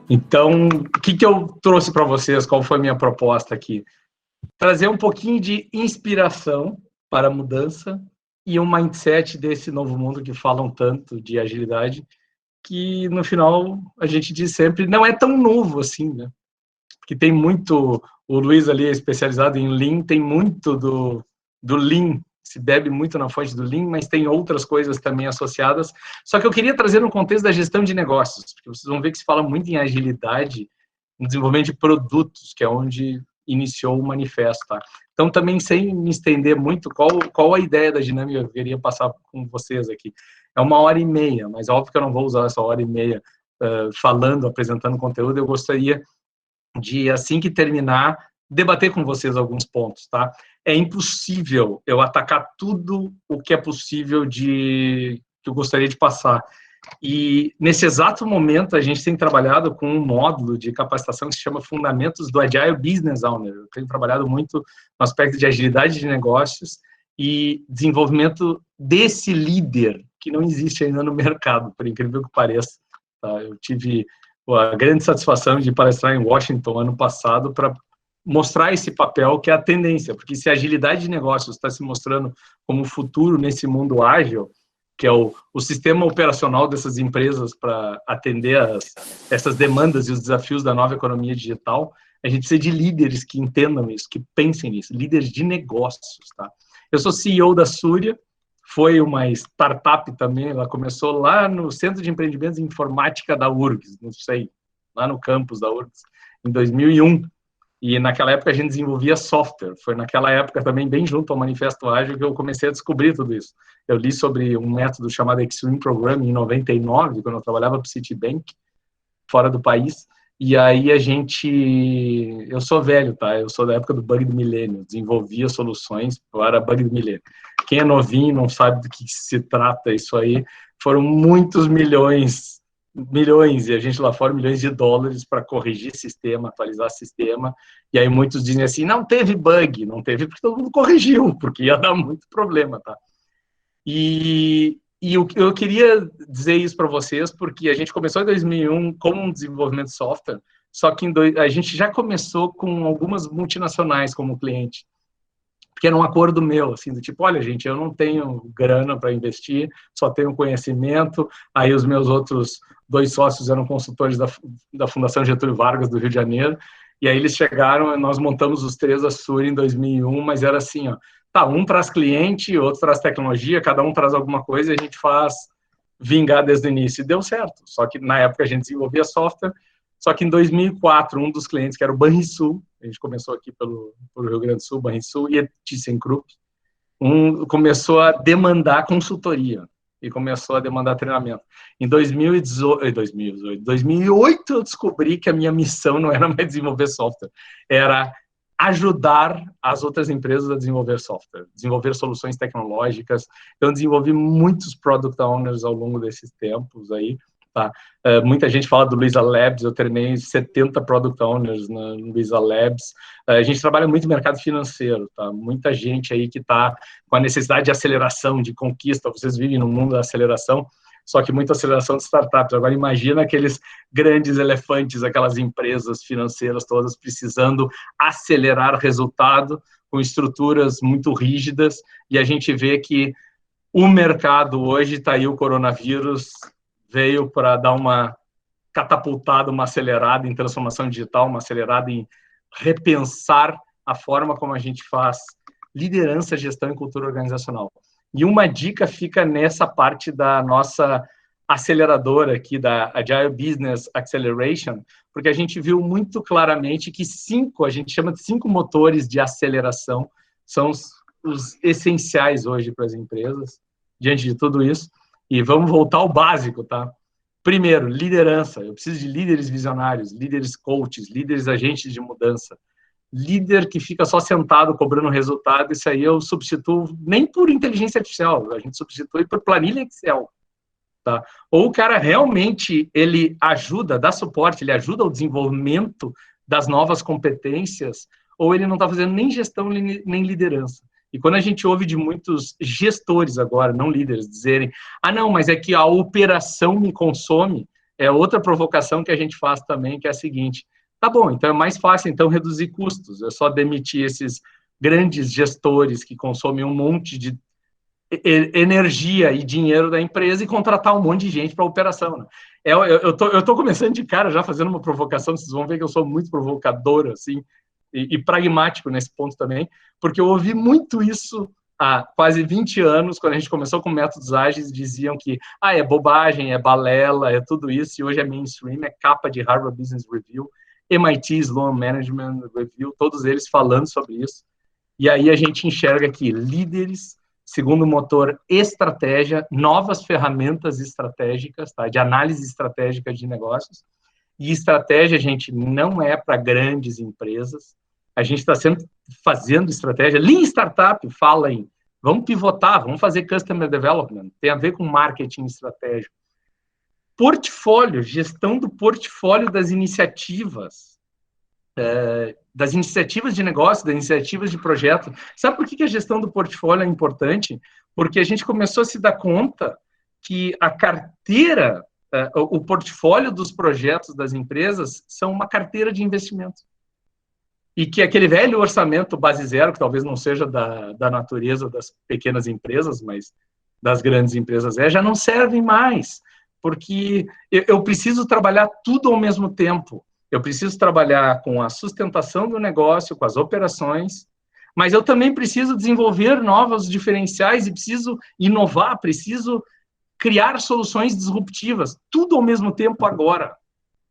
Então, o que eu trouxe para vocês? Qual foi a minha proposta aqui? Trazer um pouquinho de inspiração para a mudança e um mindset desse novo mundo que falam tanto de agilidade, que no final a gente diz sempre, não é tão novo assim, né? Porque tem muito, o Luiz ali é especializado em Lean, tem muito do Lean, se bebe muito na fonte do Lean, mas tem outras coisas também associadas. Só que eu queria trazer no contexto da gestão de negócios, porque vocês vão ver que se fala muito em agilidade no desenvolvimento de produtos, que é onde iniciou o manifesto, tá? Então, também sem me estender muito, qual a ideia da dinâmica que eu queria passar com vocês aqui? É 1h30, mas óbvio que eu não vou usar essa 1h30 falando, apresentando conteúdo, eu gostaria de, assim que terminar, debater com vocês alguns pontos, tá? É impossível eu atacar tudo o que é possível que eu gostaria de passar. E, nesse exato momento, a gente tem trabalhado com um módulo de capacitação que se chama Fundamentos do Agile Business Owner. Eu tenho trabalhado muito no aspecto de agilidade de negócios e desenvolvimento desse líder, que não existe ainda no mercado, por incrível que pareça. Tá? Eu tive a grande satisfação de palestrar em Washington ano passado para mostrar esse papel que é a tendência, porque se a agilidade de negócios está se mostrando como futuro nesse mundo ágil, que é o sistema operacional dessas empresas para atender essas demandas e os desafios da nova economia digital, a gente precisa de líderes que entendam isso, que pensem nisso, líderes de negócios, tá? Eu sou CEO da Súria, foi uma startup também, ela começou lá no Centro de Empreendimentos e Informática da URGS, não sei, lá no campus da URGS, em 2001. E naquela época a gente desenvolvia software. Foi naquela época também, bem junto ao Manifesto Ágil, que eu comecei a descobrir tudo isso. Eu li sobre um método chamado Extreme Programming em 99, quando eu trabalhava para o Citibank, fora do país. E aí eu sou velho, tá? Eu sou da época do bug do milênio, desenvolvia soluções para bug do milênio. Quem é novinho não sabe do que se trata isso aí. Foram muitos milhões, e a gente lá fora, milhões de dólares para corrigir sistema, atualizar sistema. E aí muitos dizem assim, não teve bug, não teve porque todo mundo corrigiu, porque ia dar muito problema, tá? E eu queria dizer isso para vocês, porque a gente começou em 2001 como um desenvolvimento de software, só que a gente já começou com algumas multinacionais como cliente, porque era um acordo meu, assim, do tipo, olha, gente, eu não tenho grana para investir, só tenho conhecimento, aí os meus outros 2 sócios eram consultores da Fundação Getúlio Vargas do Rio de Janeiro, e aí eles chegaram, nós montamos os 3 a Suri em 2001, mas era assim, ó, tá, um traz cliente, outro traz tecnologia, cada um traz alguma coisa, e a gente faz vingar desde o início, e deu certo, só que na época a gente desenvolvia software, só que em 2004, um dos clientes, que era o Banrisul, a gente começou aqui pelo Rio Grande do Sul, Banrisul e ThyssenKrupp, começou a demandar consultoria e começou a demandar treinamento. Em 2008, eu descobri que a minha missão não era mais desenvolver software, era ajudar as outras empresas a desenvolver software, desenvolver soluções tecnológicas. Então, desenvolvi muitos product owners ao longo desses tempos aí, tá? Muita gente fala do Luiza Labs, eu treinei 70 product owners no Luiza Labs. A gente trabalha muito no mercado financeiro, tá? Muita gente aí que está com a necessidade de aceleração, de conquista. Vocês vivem no mundo da aceleração, só que muita aceleração de startups. Agora, imagina aqueles grandes elefantes, aquelas empresas financeiras todas precisando acelerar resultado com estruturas muito rígidas, e a gente vê que o mercado hoje, está aí o coronavírus, veio para dar uma catapultada, uma acelerada em transformação digital, uma acelerada em repensar a forma como a gente faz liderança, gestão e cultura organizacional. E uma dica fica nessa parte da nossa aceleradora aqui, da Agile Business Acceleration, porque a gente viu muito claramente que a gente chama de 5 motores de aceleração, são os essenciais hoje para as empresas, diante de tudo isso. E vamos voltar ao básico, tá? Primeiro, liderança. Eu preciso de líderes visionários, líderes coaches, líderes agentes de mudança. Líder que fica só sentado cobrando resultado, isso aí eu substituo nem por inteligência artificial, a gente substitui por planilha Excel. Tá? Ou o cara realmente, ele ajuda, dá suporte, ele ajuda ao desenvolvimento das novas competências, ou ele não está fazendo nem gestão nem liderança. E quando a gente ouve de muitos gestores agora, não líderes, dizerem, não, mas é que a operação me consome, é outra provocação que a gente faz também, que é a seguinte: tá bom, então é mais fácil então reduzir custos, é só demitir esses grandes gestores que consomem um monte de energia e dinheiro da empresa e contratar um monte de gente para a operação. Né? Eu tô começando de cara já fazendo uma provocação, vocês vão ver que eu sou muito provocador, assim, e pragmático nesse ponto também, porque eu ouvi muito isso há quase 20 anos, quando a gente começou com métodos ágeis, diziam que é bobagem, é balela, é tudo isso, e hoje é mainstream, é capa de Harvard Business Review, MIT Sloan Management Review, todos eles falando sobre isso. E aí a gente enxerga aqui líderes, segundo motor, estratégia, novas ferramentas estratégicas, tá? De análise estratégica de negócios. E estratégia, gente, não é para grandes empresas. A gente está sempre fazendo estratégia. Lean Startup fala em vamos pivotar, vamos fazer Customer Development, tem a ver com marketing estratégico. Portfólio, gestão do portfólio das iniciativas de negócio, das iniciativas de projeto. Sabe por que a gestão do portfólio é importante? Porque a gente começou a se dar conta que a carteira, o portfólio dos projetos das empresas são uma carteira de investimento. E que aquele velho orçamento base zero, que talvez não seja da natureza das pequenas empresas, mas das grandes empresas já não servem mais, porque eu preciso trabalhar tudo ao mesmo tempo. Eu preciso trabalhar com a sustentação do negócio, com as operações, mas eu também preciso desenvolver novos diferenciais e preciso inovar, preciso criar soluções disruptivas, tudo ao mesmo tempo agora.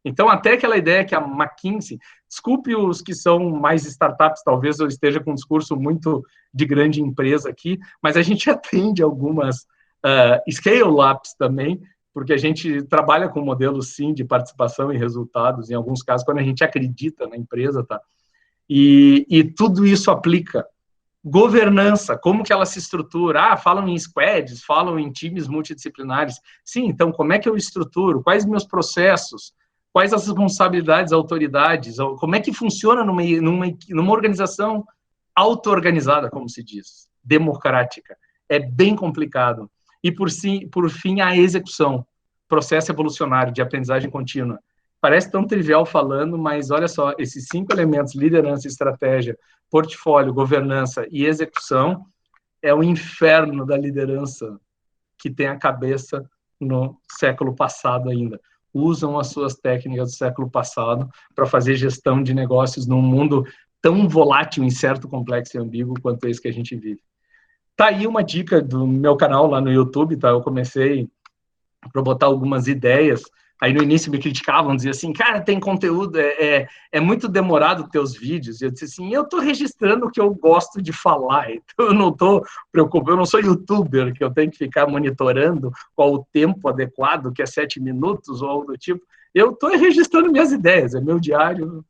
Então, até aquela ideia que a McKinsey, desculpe os que são mais startups, talvez eu esteja com um discurso muito de grande empresa aqui, mas a gente atende algumas scale-ups também, porque a gente trabalha com modelos, sim, de participação e resultados, em alguns casos, quando a gente acredita na empresa, tá? E tudo isso aplica. Governança, como que ela se estrutura? Falam em squads, falam em times multidisciplinares. Sim, então, como é que eu estruturo? Quais meus processos? Quais as responsabilidades, autoridades? Como é que funciona numa organização auto-organizada, como se diz, democrática? É bem complicado. E, por fim, a execução, processo evolucionário de aprendizagem contínua. Parece tão trivial falando, mas olha só, esses 5 elementos, liderança, estratégia, portfólio, governança e execução, é o inferno da liderança que tem a cabeça no século passado ainda. Usam as suas técnicas do século passado para fazer gestão de negócios num mundo tão volátil, incerto, complexo e ambíguo quanto esse que a gente vive. Tá aí uma dica do meu canal lá no YouTube, tá? Eu comecei para botar algumas ideias. Aí no início me criticavam, diziam assim, cara, tem conteúdo, é muito demorado teus vídeos. E eu disse assim, eu estou registrando o que eu gosto de falar, então eu não estou preocupado, eu não sou youtuber, que eu tenho que ficar monitorando qual o tempo adequado, que é 7 minutos ou algo do tipo. Eu estou registrando minhas ideias, é meu diário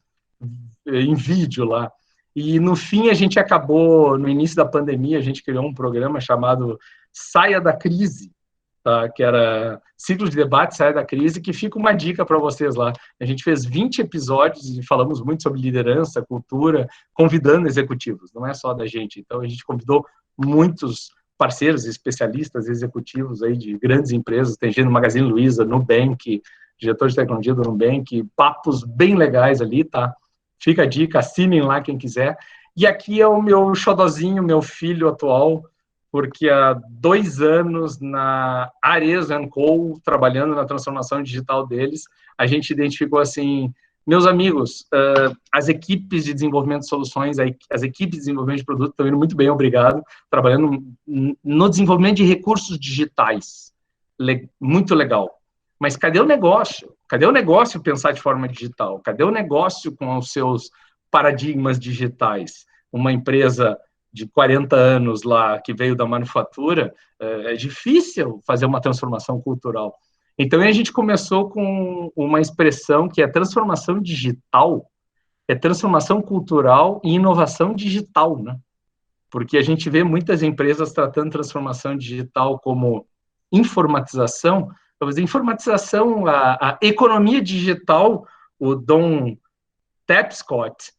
em vídeo lá. E, no fim, a gente acabou, no início da pandemia, a gente criou um programa chamado Saia da Crise, tá? Que era Ciclo de Debate, Saia da Crise, que fica uma dica para vocês lá. A gente fez 20 episódios e falamos muito sobre liderança, cultura, convidando executivos, não é só da gente. Então, a gente convidou muitos parceiros, especialistas, executivos aí de grandes empresas, tem gente no Magazine Luiza, Nubank, diretor de tecnologia do Nubank, papos bem legais ali, tá? Fica a dica, assinem lá quem quiser. E aqui é o meu xodozinho, meu filho atual, porque há 2 anos na Ares & Co., trabalhando na transformação digital deles, a gente identificou assim, meus amigos, as equipes de desenvolvimento de soluções, as equipes de desenvolvimento de produto estão indo muito bem, obrigado, trabalhando no desenvolvimento de recursos digitais. Muito legal. Mas cadê o negócio? Cadê o negócio pensar de forma digital? Cadê o negócio com os seus paradigmas digitais? Uma empresa de 40 anos lá, que veio da manufatura, é difícil fazer uma transformação cultural. Então, a gente começou com uma expressão que é transformação digital, é transformação cultural e inovação digital, né? Porque a gente vê muitas empresas tratando transformação digital como informatização. Talvez a informatização, a economia digital, o Don Tapscott,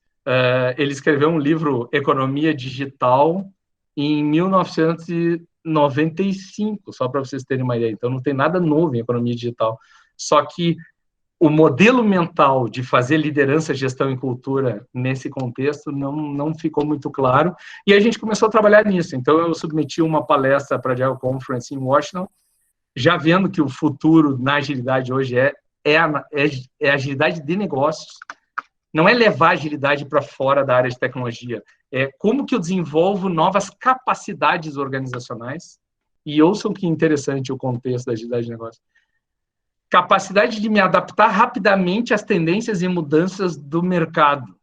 ele escreveu um livro, Economia Digital, em 1995, só para vocês terem uma ideia. Então, não tem nada novo em economia digital. Só que o modelo mental de fazer liderança, gestão e cultura nesse contexto não ficou muito claro, e a gente começou a trabalhar nisso. Então, eu submeti uma palestra para a Agile Conference em Washington, já vendo que o futuro na agilidade hoje é a agilidade de negócios. Não é levar a agilidade para fora da área de tecnologia, é como que eu desenvolvo novas capacidades organizacionais, e ouçam que interessante o contexto da agilidade de negócios. Capacidade de me adaptar rapidamente às tendências e mudanças do mercado.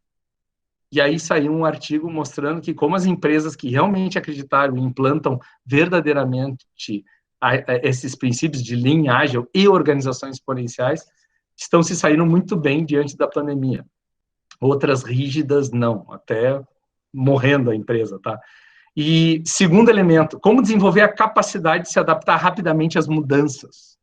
E aí saiu um artigo mostrando que como as empresas que realmente acreditaram e implantam verdadeiramente esses princípios de Lean, Ágil e organizações exponenciais estão se saindo muito bem diante da pandemia. Outras rígidas, não, até morrendo a empresa, tá? E segundo elemento, como desenvolver a capacidade de se adaptar rapidamente às mudanças.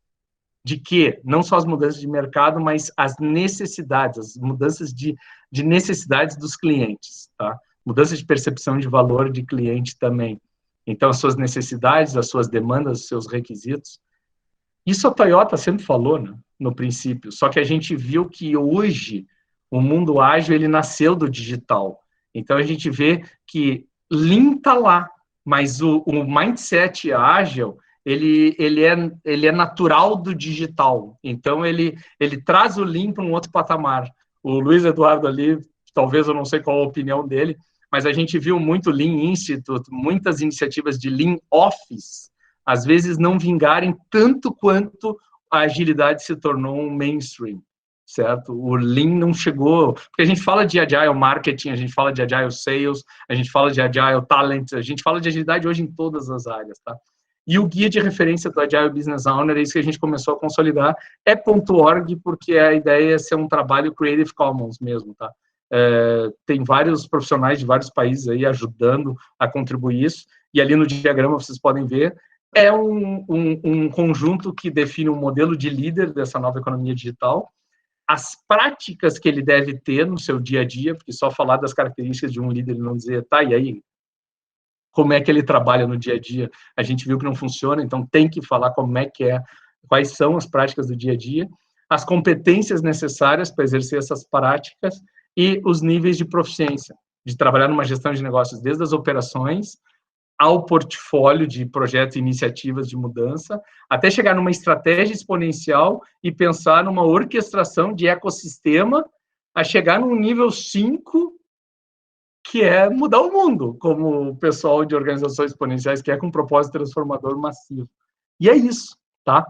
De quê? Não só as mudanças de mercado, mas as necessidades, as mudanças de necessidades dos clientes, tá? Mudança de percepção de valor de cliente também. Então, as suas necessidades, as suas demandas, os seus requisitos. Isso a Toyota sempre falou, né, no princípio, só que a gente viu que hoje o mundo ágil, ele nasceu do digital. Então, a gente vê que Lean está lá, mas o mindset ágil, ele é natural do digital. Então, ele traz o Lean para um outro patamar. O Luiz Eduardo ali, talvez eu não sei qual a opinião dele, mas a gente viu muito Lean Institute, muitas iniciativas de Lean Office, às vezes não vingarem tanto quanto a agilidade se tornou um mainstream, certo? O Lean não chegou, porque a gente fala de Agile Marketing, a gente fala de Agile Sales, a gente fala de Agile Talent, a gente fala de agilidade hoje em todas as áreas, tá? E o guia de referência do Agile Business Owner, é isso que a gente começou a consolidar, é .org, porque a ideia é ser um trabalho Creative Commons mesmo, tá? Tem vários profissionais de vários países aí ajudando a contribuir isso, e ali no diagrama vocês podem ver, é um conjunto que define um modelo de líder dessa nova economia digital, as práticas que ele deve ter no seu dia a dia, porque só falar das características de um líder e não dizer, tá, e aí, como é que ele trabalha no dia a dia, a gente viu que não funciona, então tem que falar como é que é, quais são as práticas do dia a dia, as competências necessárias para exercer essas práticas e os níveis de proficiência, de trabalhar numa gestão de negócios, desde as operações ao portfólio de projetos e iniciativas de mudança, até chegar numa estratégia exponencial e pensar numa orquestração de ecossistema a chegar num nível 5, que é mudar o mundo, como o pessoal de organizações exponenciais quer, com um propósito transformador massivo. E é isso, tá?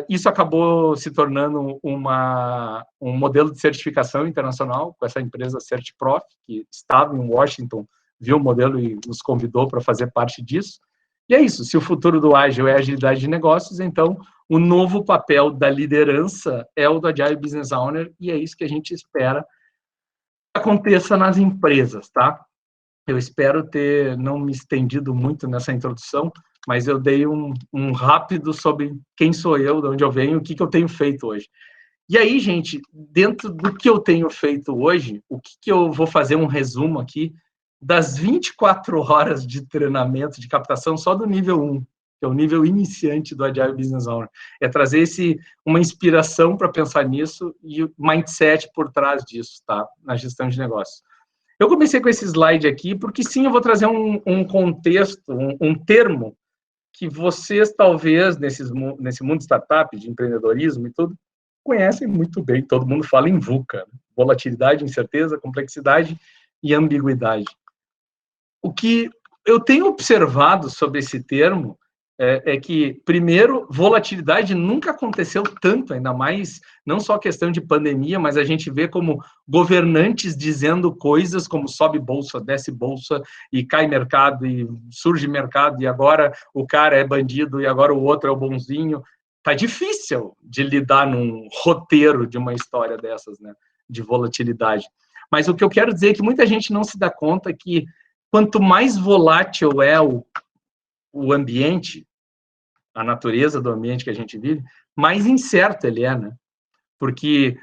Isso acabou se tornando um modelo de certificação internacional com essa empresa CertProf, que estava em Washington, viu o modelo e nos convidou para fazer parte disso. E é isso, se o futuro do ágil é a agilidade de negócios, então o novo papel da liderança é o do Agile Business Owner, e é isso que a gente espera que aconteça nas empresas, tá? Eu espero ter não me estendido muito nessa introdução, mas eu dei um rápido sobre quem sou eu, de onde eu venho, o que eu tenho feito hoje. E aí, gente, dentro do que eu tenho feito hoje, o que eu vou fazer um resumo aqui das 24 horas de treinamento, de captação, só do nível 1, que é o nível iniciante do Agile Business Owner. É trazer uma inspiração para pensar nisso e o mindset por trás disso, tá? Na gestão de negócios. Eu comecei com esse slide aqui, porque sim, eu vou trazer um contexto, um termo, que vocês talvez, nesse mundo de startup, de empreendedorismo e tudo, conhecem muito bem, todo mundo fala em VUCA, né? Volatilidade, incerteza, complexidade e ambiguidade. O que eu tenho observado sobre esse termo é que, primeiro, volatilidade nunca aconteceu tanto, ainda mais, não só questão de pandemia, mas a gente vê como governantes dizendo coisas como sobe bolsa, desce bolsa, e cai mercado, e surge mercado, e agora o cara é bandido, e agora o outro é o bonzinho. Tá difícil de lidar num roteiro de uma história dessas, né, de volatilidade. Mas o que eu quero dizer é que muita gente não se dá conta que quanto mais volátil é o ambiente, a natureza do ambiente que a gente vive, mais incerto ele é, né? Porque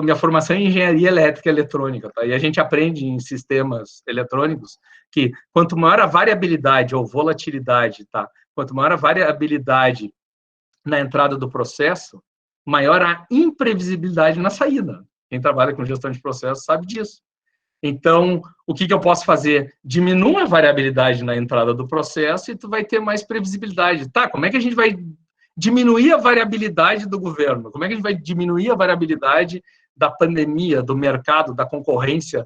minha formação é em engenharia elétrica e eletrônica, tá? E a gente aprende em sistemas eletrônicos que quanto maior a variabilidade ou volatilidade, tá? Quanto maior a variabilidade na entrada do processo, maior a imprevisibilidade na saída. Quem trabalha com gestão de processos sabe disso. Então, o que eu posso fazer? Diminua a variabilidade na entrada do processo e tu vai ter mais previsibilidade. Tá, como é que a gente vai diminuir a variabilidade do governo? Como é que a gente vai diminuir a variabilidade da pandemia, do mercado, da concorrência,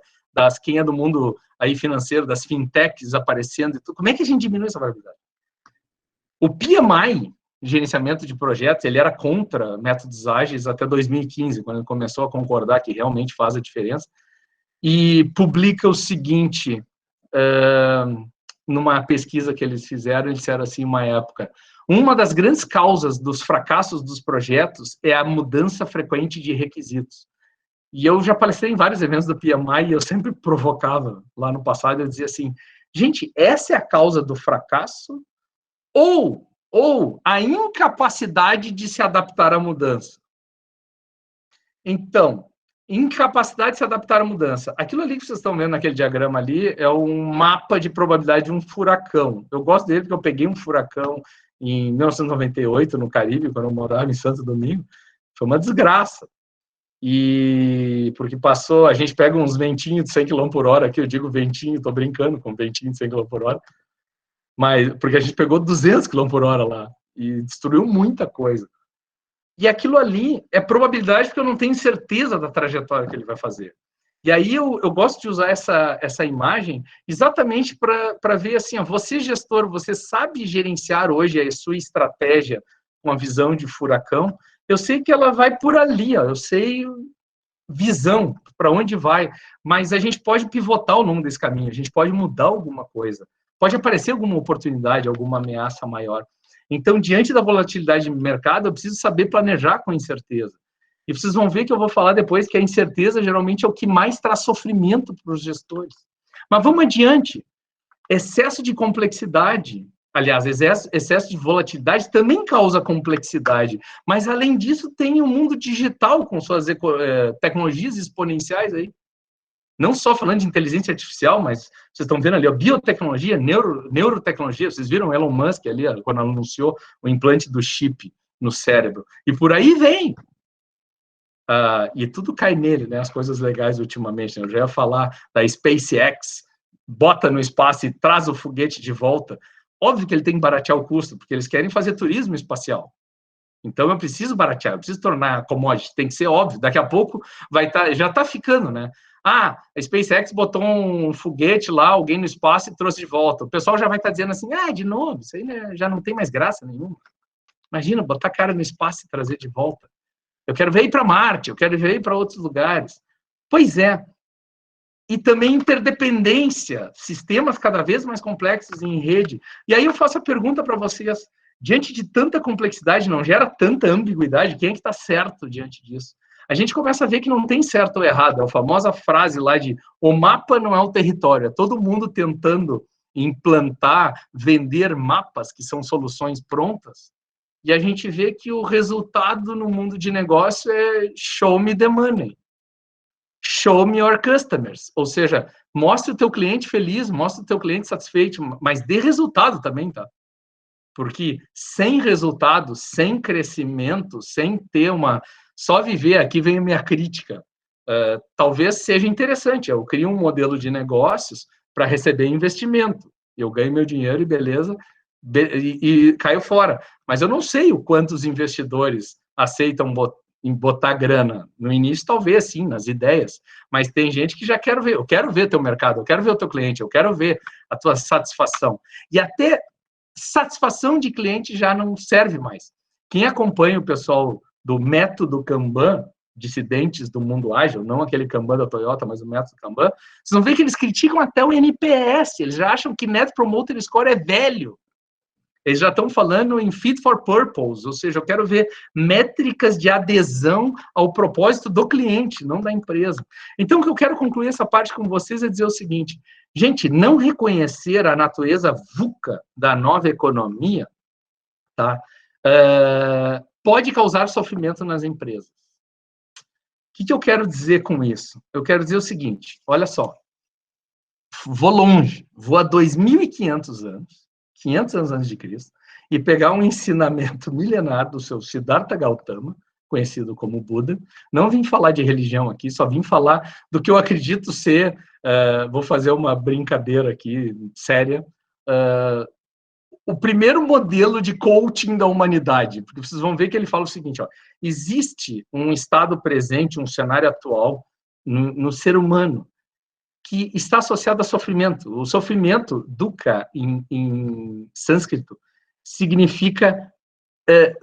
quem é do mundo aí financeiro, das fintechs aparecendo e tudo? Como é que a gente diminui essa variabilidade? O PMI, gerenciamento de projetos, ele era contra métodos ágeis até 2015, quando ele começou a concordar que realmente faz a diferença, e publica o seguinte, numa pesquisa que eles fizeram, eles disseram assim, uma época, uma das grandes causas dos fracassos dos projetos é a mudança frequente de requisitos. E eu já palestrei em vários eventos do PMI e eu sempre provocava, lá no passado, eu dizia assim, gente, essa é a causa do fracasso ou a incapacidade de se adaptar à mudança? Então, incapacidade de se adaptar à mudança. Aquilo ali que vocês estão vendo naquele diagrama ali é um mapa de probabilidade de um furacão. Eu gosto dele porque eu peguei um furacão em 1998 no Caribe, quando eu morava em Santo Domingo. Foi uma desgraça. E porque passou, a gente pega uns ventinhos de 100 km por hora, aqui eu digo ventinho, estou brincando com ventinho de 100 km por hora, mas porque a gente pegou 200 km por hora lá e destruiu muita coisa. E aquilo ali é probabilidade porque eu não tenho certeza da trajetória que ele vai fazer. E aí eu gosto de usar essa imagem exatamente para ver assim, ó, você gestor, você sabe gerenciar hoje a sua estratégia com a visão de furacão? Eu sei que ela vai por ali, ó, eu sei visão, para onde vai, mas a gente pode pivotar ao longo desse caminho, a gente pode mudar alguma coisa, pode aparecer alguma oportunidade, alguma ameaça maior. Então, diante da volatilidade do mercado, eu preciso saber planejar com incerteza. E vocês vão ver que eu vou falar depois que a incerteza geralmente é o que mais traz sofrimento para os gestores. Mas vamos adiante. Excesso de complexidade, aliás, excesso de volatilidade também causa complexidade. Mas, além disso, tem o mundo digital com suas tecnologias exponenciais aí. Não só falando de inteligência artificial, mas vocês estão vendo ali, a biotecnologia, neurotecnologia, vocês viram Elon Musk ali, quando anunciou o implante do chip no cérebro. E por aí vem. E tudo cai nele, né? As coisas legais ultimamente. Né? Eu já ia falar da SpaceX, bota no espaço e traz o foguete de volta. Óbvio que ele tem que baratear o custo, porque eles querem fazer turismo espacial. Então, eu preciso baratear, eu preciso tornar commodity, tem que ser óbvio. Daqui a pouco vai estar, já está ficando, né? A SpaceX botou um foguete lá, alguém no espaço e trouxe de volta. O pessoal já vai estar dizendo assim, de novo, isso aí né, já não tem mais graça nenhuma. Imagina, botar cara no espaço e trazer de volta. Eu quero ver ir para Marte, eu quero ver ir para outros lugares. Pois é. E também interdependência, sistemas cada vez mais complexos em rede. E aí eu faço a pergunta para vocês, diante de tanta complexidade, não gera tanta ambiguidade, quem é que está certo diante disso? A gente começa a ver que não tem certo ou errado, é a famosa frase lá de o mapa não é o território, é todo mundo tentando implantar, vender mapas, que são soluções prontas, e a gente vê que o resultado no mundo de negócio é show me the money. Show me your customers, ou seja, mostre o teu cliente feliz, mostre o teu cliente satisfeito, mas dê resultado também, tá? Porque sem resultado, sem crescimento, sem ter só viver, aqui vem a minha crítica, talvez seja interessante, eu crio um modelo de negócios para receber investimento, eu ganho meu dinheiro e beleza, e caio fora, mas eu não sei o quanto os investidores aceitam botar grana. No início, talvez, sim, nas ideias, mas tem gente que já quer ver, eu quero ver teu mercado, eu quero ver o teu cliente, eu quero ver a tua satisfação, e até satisfação de cliente já não serve mais. Quem acompanha o pessoal do método Kanban, dissidentes do mundo ágil, não aquele Kanban da Toyota, mas o método Kanban, vocês vão ver que eles criticam até o NPS, eles já acham que Net Promoter Score é velho. Eles já estão falando em fit for purpose, ou seja, eu quero ver métricas de adesão ao propósito do cliente, não da empresa. Então, o que eu quero concluir essa parte com vocês é dizer o seguinte, gente, não reconhecer a natureza VUCA da nova economia, tá? Pode causar sofrimento nas empresas. O que eu quero dizer com isso? Eu quero dizer o seguinte, olha só, vou longe, vou a 2.500 anos, 500 anos antes de Cristo, e pegar um ensinamento milenar do seu Siddhartha Gautama, conhecido como Buda. Não vim falar de religião aqui, só vim falar do que eu acredito ser, vou fazer uma brincadeira aqui, séria, o primeiro modelo de coaching da humanidade, porque vocês vão ver que ele fala o seguinte, ó, existe um estado presente, um cenário atual no ser humano que está associado a sofrimento. O sofrimento, dukkha, em sânscrito, significa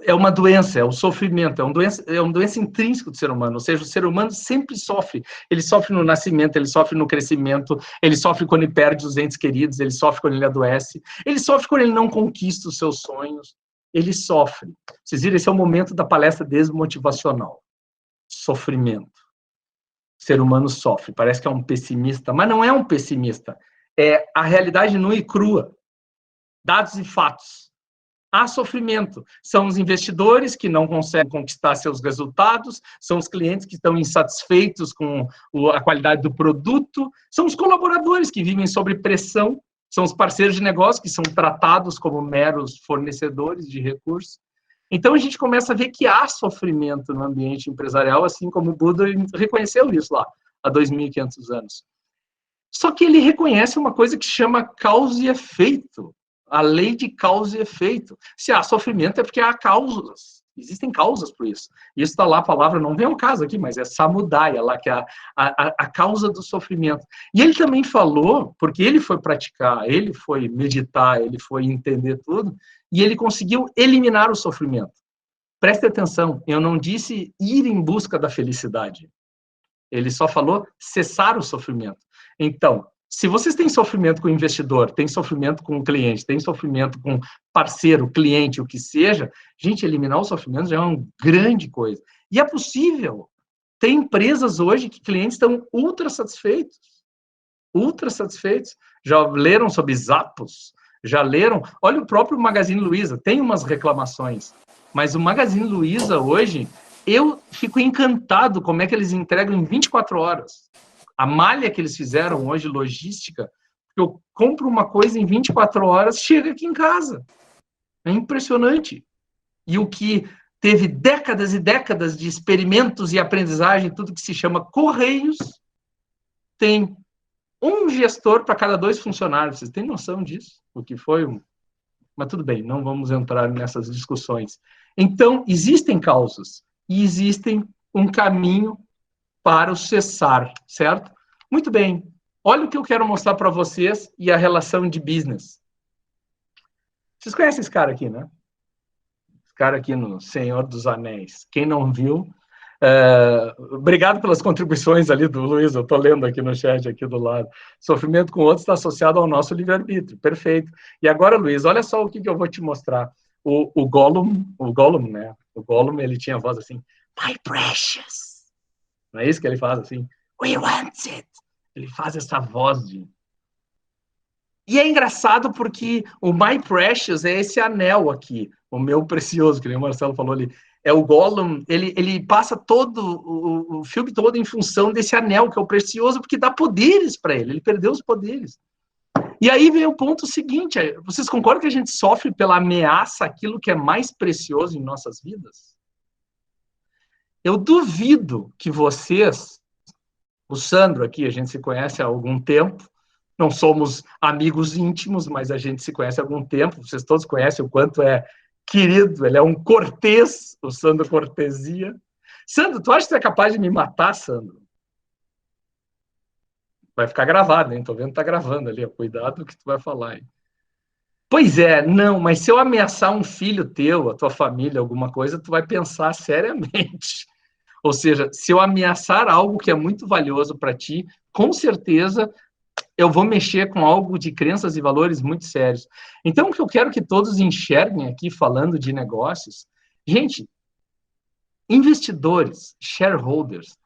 é uma doença, é o sofrimento, é uma doença intrínseca do ser humano, ou seja, o ser humano sempre sofre. Ele sofre no nascimento, ele sofre no crescimento, ele sofre quando ele perde os entes queridos, ele sofre quando ele adoece, ele sofre quando ele não conquista os seus sonhos, ele sofre. Vocês viram, esse é o momento da palestra desmotivacional. Sofrimento. O ser humano sofre, parece que é um pessimista, mas não é um pessimista, é a realidade nua e crua, dados e fatos. Há sofrimento. São os investidores que não conseguem conquistar seus resultados, são os clientes que estão insatisfeitos com a qualidade do produto, são os colaboradores que vivem sob pressão, são os parceiros de negócio que são tratados como meros fornecedores de recursos. Então, a gente começa a ver que há sofrimento no ambiente empresarial, assim como o Buda reconheceu isso lá, há 2.500 anos. Só que ele reconhece uma coisa que chama causa e efeito. A lei de causa e efeito. Se há sofrimento é porque há causas. Existem causas por isso. Isso está lá, a palavra não vem ao caso aqui, mas é samudaya, lá que é a causa do sofrimento. E ele também falou, porque ele foi praticar, ele foi meditar, ele foi entender tudo, e ele conseguiu eliminar o sofrimento. Preste atenção, eu não disse ir em busca da felicidade. Ele só falou cessar o sofrimento. Então, se vocês têm sofrimento com o investidor, tem sofrimento com o cliente, tem sofrimento com parceiro, cliente, o que seja, gente, eliminar o sofrimento já é uma grande coisa. E é possível. Tem empresas hoje que clientes estão ultra satisfeitos. Ultra satisfeitos. Já leram sobre Zappos? Já leram? Olha o próprio Magazine Luiza, tem umas reclamações. Mas o Magazine Luiza hoje, eu fico encantado como é que eles entregam em 24 horas. A malha que eles fizeram hoje, logística, eu compro uma coisa em 24 horas, chega aqui em casa. É impressionante. E o que teve décadas e décadas de experimentos e aprendizagem, tudo que se chama Correios, tem um gestor para cada 2 funcionários. Vocês têm noção disso? O que foi Mas tudo bem, não vamos entrar nessas discussões. Então, existem causas e existem um caminho para o cessar, certo? Muito bem. Olha o que eu quero mostrar para vocês e a relação de business. Vocês conhecem esse cara aqui, né? Esse cara aqui no Senhor dos Anéis. Quem não viu, obrigado pelas contribuições ali do Luiz, eu estou lendo aqui no chat, aqui do lado. Sofrimento com outros está associado ao nosso livre-arbítrio, perfeito. E agora, Luiz, olha só o que eu vou te mostrar. O Gollum, né? O Gollum, ele tinha a voz assim, My precious. Não é isso que ele faz assim? We want it. Ele faz essa voz de... E é engraçado porque o My Precious é esse anel aqui, o meu precioso, que nem o Marcelo falou ali. É o Gollum, ele passa todo, o filme todo em função desse anel, que é o precioso, porque dá poderes para ele, ele perdeu os poderes. E aí vem o ponto seguinte, vocês concordam que a gente sofre pela ameaça àquilo que é mais precioso em nossas vidas? Eu duvido que vocês, o Sandro aqui, a gente se conhece há algum tempo, não somos amigos íntimos, mas a gente se conhece há algum tempo, vocês todos conhecem o quanto é querido, ele é um cortês, o Sandro Cortesia. Sandro, tu acha que tu é capaz de me matar, Sandro? Vai ficar gravado, hein? Tô vendo que tá gravando ali, ó. Cuidado com o que tu vai falar aí. Pois é, não, mas se eu ameaçar um filho teu, a tua família, alguma coisa, tu vai pensar seriamente. Ou seja, se eu ameaçar algo que é muito valioso para ti, com certeza eu vou mexer com algo de crenças e valores muito sérios. Então, o que eu quero que todos enxerguem aqui, falando de negócios, gente, investidores, shareholders,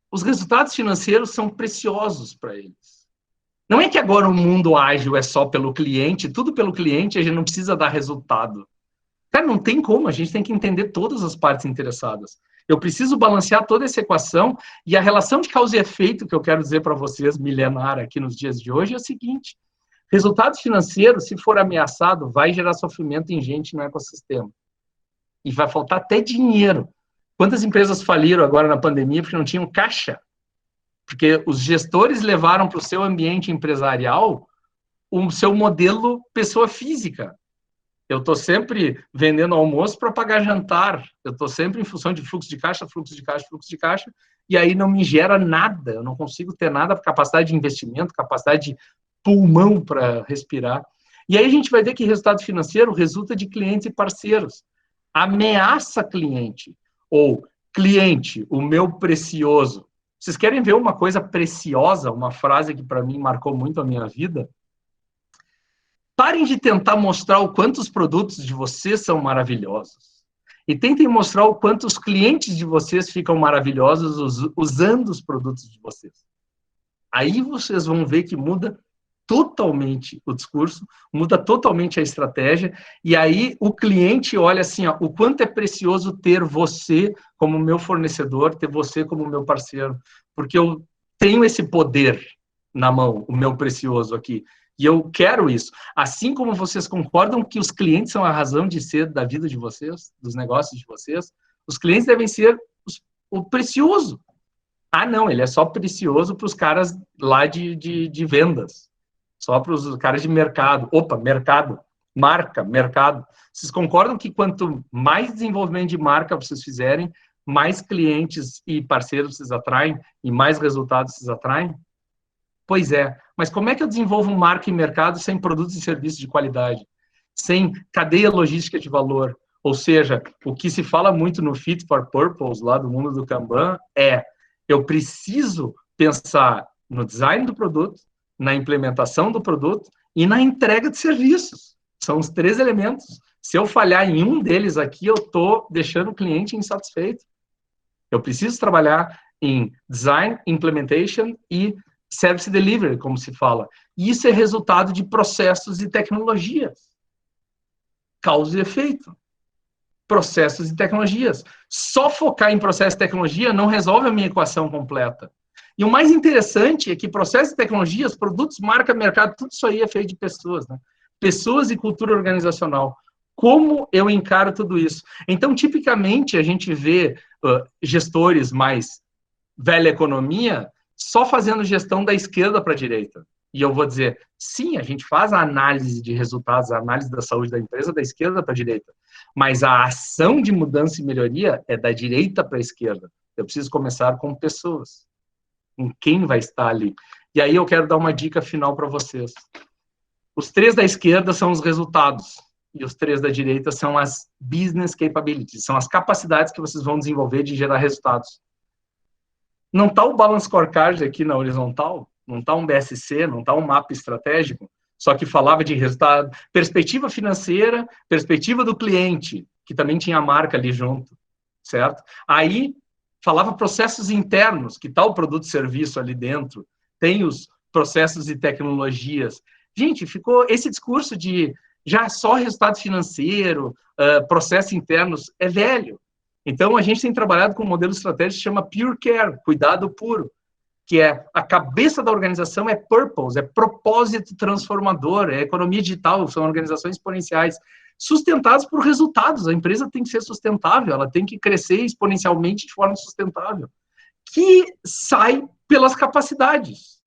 os resultados financeiros são preciosos para eles. Não é que agora o mundo ágil é só pelo cliente, tudo pelo cliente, a gente não precisa dar resultado. Cara, não tem como, a gente tem que entender todas as partes interessadas. Eu preciso balancear toda essa equação e a relação de causa e efeito que eu quero dizer para vocês, milenar aqui nos dias de hoje, é o seguinte: resultado financeiro, se for ameaçado, vai gerar sofrimento em gente no ecossistema. E vai faltar até dinheiro. Quantas empresas faliram agora na pandemia porque não tinham caixa? Porque os gestores levaram para o seu ambiente empresarial o seu modelo pessoa física. Eu estou sempre vendendo almoço para pagar jantar. Eu estou sempre em função de fluxo de caixa, fluxo de caixa, fluxo de caixa, e aí não me gera nada. Eu não consigo ter nada para capacidade de investimento, capacidade de pulmão para respirar. E aí a gente vai ver que resultado financeiro resulta de clientes e parceiros. Ameaça cliente, ou cliente, o meu precioso. Vocês querem ver uma coisa preciosa, uma frase que para mim marcou muito a minha vida? Parem de tentar mostrar o quanto os produtos de vocês são maravilhosos. E tentem mostrar o quanto os clientes de vocês ficam maravilhosos usando os produtos de vocês. Aí vocês vão ver que muda totalmente o discurso, muda totalmente a estratégia, e aí o cliente olha assim, ó, o quanto é precioso ter você como meu fornecedor, ter você como meu parceiro, porque eu tenho esse poder na mão, o meu precioso aqui, e eu quero isso. Assim como vocês concordam que os clientes são a razão de ser da vida de vocês, dos negócios de vocês, os clientes devem ser o precioso. Ah, não, ele é só precioso para os caras lá de vendas. Só para os caras de mercado. Opa, mercado. Marca, mercado. Vocês concordam que quanto mais desenvolvimento de marca vocês fizerem, mais clientes e parceiros vocês atraem e mais resultados vocês atraem? Pois é. Mas como é que eu desenvolvo marca e mercado sem produtos e serviços de qualidade? Sem cadeia logística de valor? Ou seja, o que se fala muito no Fit for Purpose, lá do mundo do Kanban, é eu preciso pensar no design do produto, na implementação do produto e na entrega de serviços. São os 3 elementos. Se eu falhar em um deles aqui, eu estou deixando o cliente insatisfeito. Eu preciso trabalhar em design, implementation e service delivery, como se fala. E isso é resultado de processos e tecnologias. Causa e efeito. Processos e tecnologias. Só focar em processo e tecnologia não resolve a minha equação completa. E o mais interessante é que processos e tecnologias, produtos, marca, mercado, tudo isso aí é feito de pessoas, né? Pessoas e cultura organizacional. Como eu encaro tudo isso? Então, tipicamente, a gente vê gestores mais velha economia só fazendo gestão da esquerda para a direita. E eu vou dizer, sim, a gente faz a análise de resultados, a análise da saúde da empresa da esquerda para a direita. Mas a ação de mudança e melhoria é da direita para a esquerda. Eu preciso começar com pessoas. Em quem vai estar ali. E aí eu quero dar uma dica final para vocês. Os 3 da esquerda são os resultados. E os 3 da direita são as business capabilities. São as capacidades que vocês vão desenvolver de gerar resultados. Não está o balance scorecard aqui na horizontal? Não está um BSC? Não está um mapa estratégico? Só que falava de resultado, perspectiva financeira, perspectiva do cliente, que também tinha a marca ali junto, certo? Aí falava processos internos, que tal o produto e serviço ali dentro, tem os processos e tecnologias. Gente, ficou esse discurso de já só resultado financeiro, processos internos, é velho. Então, a gente tem trabalhado com um modelo estratégico que se chama Pure Care, cuidado puro, que é a cabeça da organização é purpose, é propósito transformador, é economia digital, são organizações exponenciais, sustentadas por resultados. A empresa tem que ser sustentável, ela tem que crescer exponencialmente de forma sustentável, que sai pelas capacidades,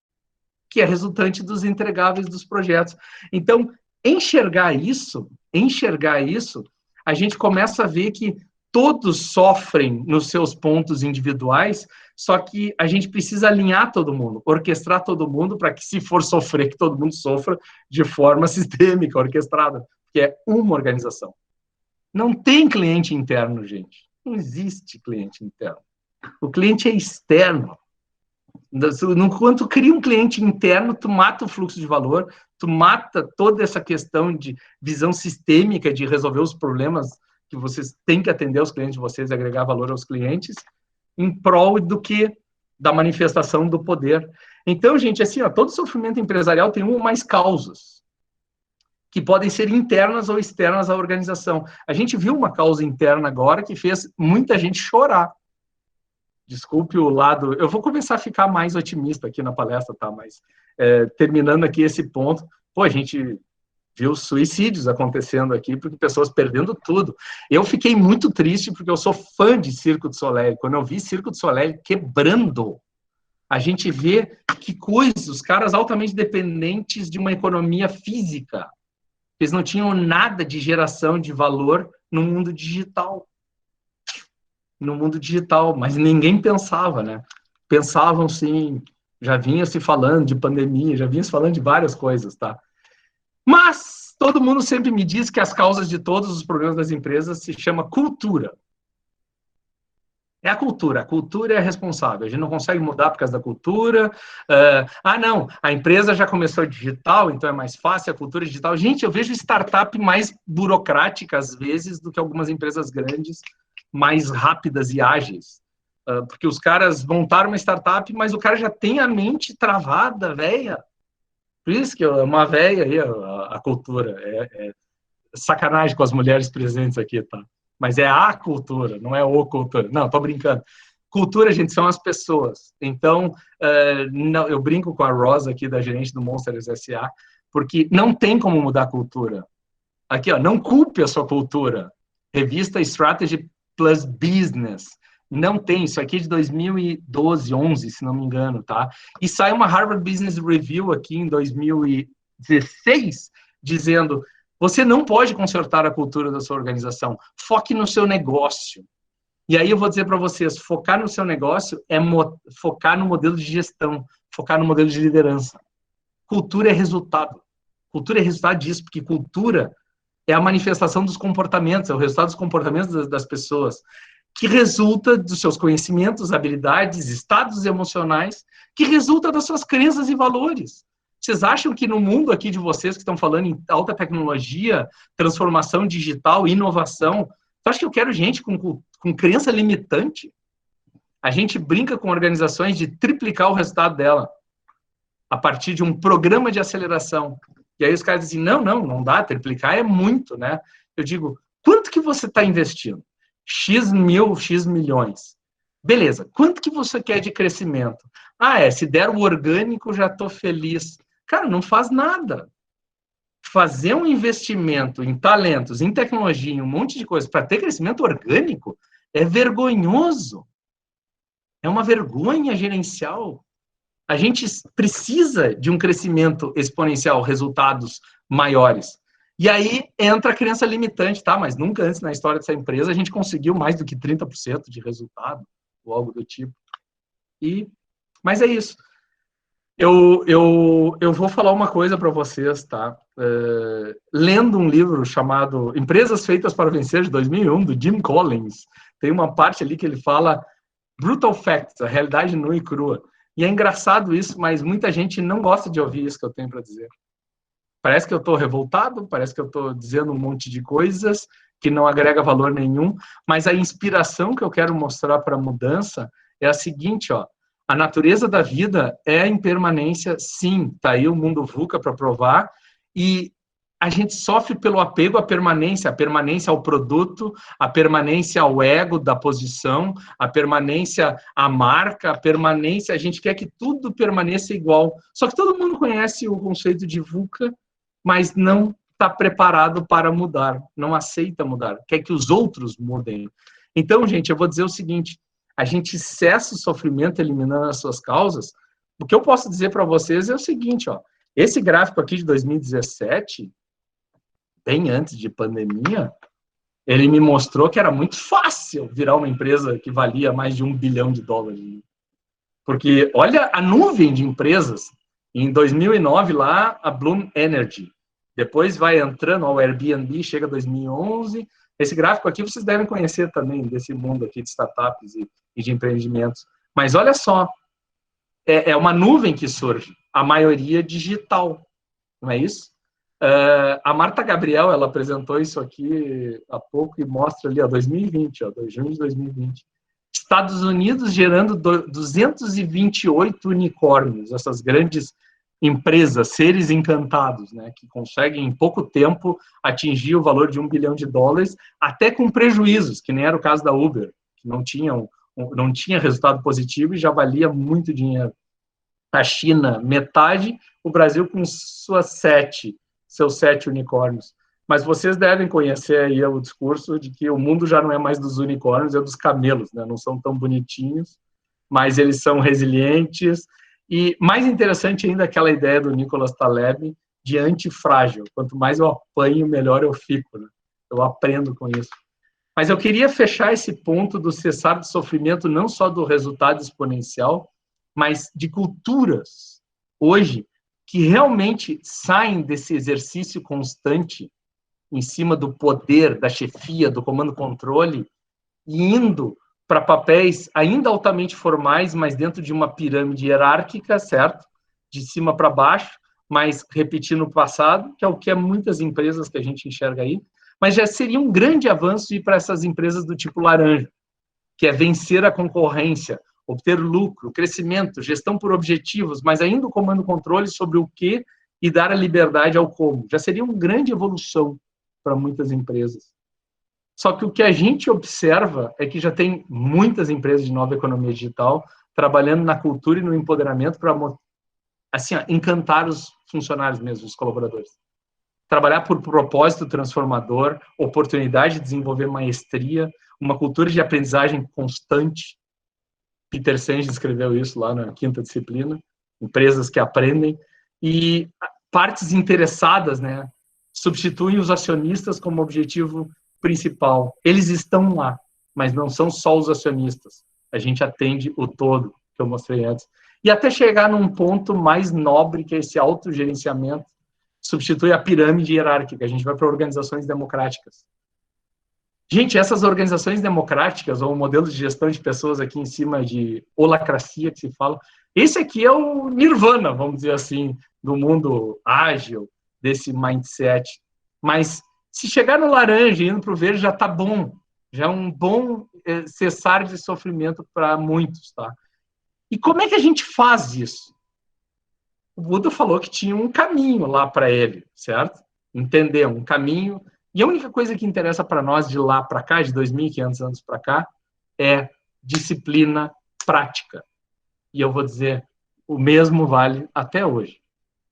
que é resultante dos entregáveis dos projetos. Então, enxergar isso, a gente começa a ver que todos sofrem nos seus pontos individuais, só que a gente precisa alinhar todo mundo, orquestrar todo mundo para que, se for sofrer, que todo mundo sofra de forma sistêmica, orquestrada, que é uma organização. Não tem cliente interno, gente. Não existe cliente interno. O cliente é externo. Quando tu cria um cliente interno, tu mata o fluxo de valor, tu mata toda essa questão de visão sistêmica de resolver os problemas que vocês têm que atender aos clientes de vocês, agregar valor aos clientes, em prol do que? Da manifestação do poder. Então, gente, assim, ó, todo sofrimento empresarial tem uma ou mais causas, que podem ser internas ou externas à organização. A gente viu uma causa interna agora que fez muita gente chorar. Desculpe o lado... Eu vou começar a ficar mais otimista aqui na palestra, tá? Mas, terminando aqui esse ponto, pô, a gente viu suicídios acontecendo aqui, porque pessoas perdendo tudo. Eu fiquei muito triste, porque eu sou fã de Circo du Soleil. Quando eu vi Circo du Soleil quebrando, a gente vê que coisa, os caras altamente dependentes de uma economia física. Eles não tinham nada de geração de valor no mundo digital. No mundo digital, mas ninguém pensava, né? Pensavam, sim, já vinha se falando de pandemia, já vinha se falando de várias coisas, tá? Mas todo mundo sempre me diz que as causas de todos os problemas das empresas se chama cultura. É a cultura é responsável, a gente não consegue mudar por causa da cultura. Não, a empresa já começou digital, então é mais fácil, a cultura digital. Gente, eu vejo startup mais burocrática, às vezes, do que algumas empresas grandes, mais rápidas e ágeis. Porque os caras montaram uma startup, mas o cara já tem a mente travada, velha. Por isso que é uma velha aí, a cultura. É sacanagem com as mulheres presentes aqui, tá? Mas é a cultura, não é o cultura. Não, tô brincando. Cultura, gente, são as pessoas. Então, não, eu brinco com a Rosa aqui, da gerente do Monsters S.A., porque não tem como mudar a cultura. Aqui, ó, não culpe a sua cultura. Revista Strategy Plus Business. Não tem, isso aqui é de 2012, 11, se não me engano, tá? E sai uma Harvard Business Review aqui em 2016, dizendo: você não pode consertar a cultura da sua organização, foque no seu negócio. E aí eu vou dizer para vocês, focar no seu negócio é focar no modelo de gestão, focar no modelo de liderança. Cultura é resultado. Cultura é resultado disso, porque cultura é a manifestação dos comportamentos, é o resultado dos comportamentos das pessoas, que resulta dos seus conhecimentos, habilidades, estados emocionais, que resulta das suas crenças e valores. Vocês acham que no mundo aqui de vocês que estão falando em alta tecnologia, transformação digital, inovação, você acha que eu quero gente com crença limitante? A gente brinca com organizações de triplicar o resultado dela a partir de um programa de aceleração. E aí os caras dizem, não dá, triplicar é muito, né? Eu digo, quanto que você está investindo? X mil, X milhões. Beleza, quanto que você quer de crescimento? Se der o orgânico, já estou feliz. Cara, não faz nada. Fazer um investimento em talentos, em tecnologia, em um monte de coisa, para ter crescimento orgânico, é vergonhoso. É uma vergonha gerencial. A gente precisa de um crescimento exponencial, resultados maiores. E aí entra a crença limitante, tá? Mas nunca antes na história dessa empresa a gente conseguiu mais do que 30% de resultado, ou algo do tipo. Mas é isso. Eu vou falar uma coisa para vocês, tá? Lendo um livro chamado Empresas Feitas para Vencer, de 2001, do Jim Collins, tem uma parte ali que ele fala Brutal Facts, a realidade nua e crua. E é engraçado isso, mas muita gente não gosta de ouvir isso que eu tenho para dizer. Parece que eu estou revoltado, parece que eu estou dizendo um monte de coisas que não agrega valor nenhum, mas a inspiração que eu quero mostrar para a mudança é a seguinte, ó. A natureza da vida é a impermanência, sim, tá aí o mundo VUCA para provar, e a gente sofre pelo apego à permanência, a permanência ao produto, a permanência ao ego da posição, a permanência à marca, a permanência, a gente quer que tudo permaneça igual. Só que todo mundo conhece o conceito de VUCA, mas não está preparado para mudar, não aceita mudar, quer que os outros mudem. Então, gente, eu vou dizer o seguinte, a gente cessa o sofrimento eliminando as suas causas. O que eu posso dizer para vocês é o seguinte, ó, esse gráfico aqui de 2017, bem antes de pandemia, ele me mostrou que era muito fácil virar uma empresa que valia mais de $1 bilhão. Porque olha a nuvem de empresas. Em 2009, lá, a Bloom Energy. Depois vai entrando ao Airbnb, chega 2011. Esse gráfico aqui vocês devem conhecer também, desse mundo aqui de startups e de empreendimentos. Mas olha só, é uma nuvem que surge, a maioria digital, não é isso? A Marta Gabriel, ela apresentou isso aqui há pouco e mostra ali, ó, 2020, ó, junho de 2020. Estados Unidos gerando 228 unicórnios, essas grandes empresas, seres encantados, né, que conseguem em pouco tempo atingir o valor de $1 bilhão, até com prejuízos, que nem era o caso da Uber, que não tinha resultado positivo e já valia muito dinheiro. A China, metade, o Brasil com suas 7 seus 7 unicórnios. Mas vocês devem conhecer aí o discurso de que o mundo já não é mais dos unicórnios, é dos camelos, né? Não são tão bonitinhos, mas eles são resilientes. E mais interessante ainda aquela ideia do Nicolas Taleb de antifrágil. Quanto mais eu apanho, melhor eu fico, né? Eu aprendo com isso. Mas eu queria fechar esse ponto do cessar de sofrimento, não só do resultado exponencial, mas de culturas, hoje, que realmente saem desse exercício constante em cima do poder, da chefia, do comando-controle, e indo para papéis ainda altamente formais, mas dentro de uma pirâmide hierárquica, certo? De cima para baixo, mas repetindo o passado, que é o que é muitas empresas que a gente enxerga aí, mas já seria um grande avanço ir para essas empresas do tipo laranja, que é vencer a concorrência, obter lucro, crescimento, gestão por objetivos, mas ainda o comando-controle sobre o que e dar a liberdade ao como. Já seria uma grande evolução para muitas empresas. Só que o que a gente observa é que já tem muitas empresas de nova economia digital trabalhando na cultura e no empoderamento para assim, encantar os funcionários mesmo, os colaboradores. Trabalhar por propósito transformador, oportunidade de desenvolver maestria, uma cultura de aprendizagem constante. Peter Senge escreveu isso lá na 5ª disciplina, empresas que aprendem, e partes interessadas, né, substituem os acionistas como objetivo principal. Eles estão lá, mas não são só os acionistas. A gente atende o todo, que eu mostrei antes. E até chegar num ponto mais nobre, que é esse autogerenciamento, substitui a pirâmide hierárquica. A gente vai para organizações democráticas. Gente, essas organizações democráticas, ou o modelo de gestão de pessoas aqui em cima de holacracia, que se fala, esse aqui é o nirvana, vamos dizer assim, do mundo ágil, desse mindset. Mas se chegar no laranja e indo para o verde, já está bom. Já é um bom cessar de sofrimento para muitos, tá? E como é que a gente faz isso? O Buda falou que tinha um caminho lá para ele, certo? Entender, um caminho. E a única coisa que interessa para nós de lá para cá, de 2.500 anos para cá, é disciplina prática. E eu vou dizer, o mesmo vale até hoje.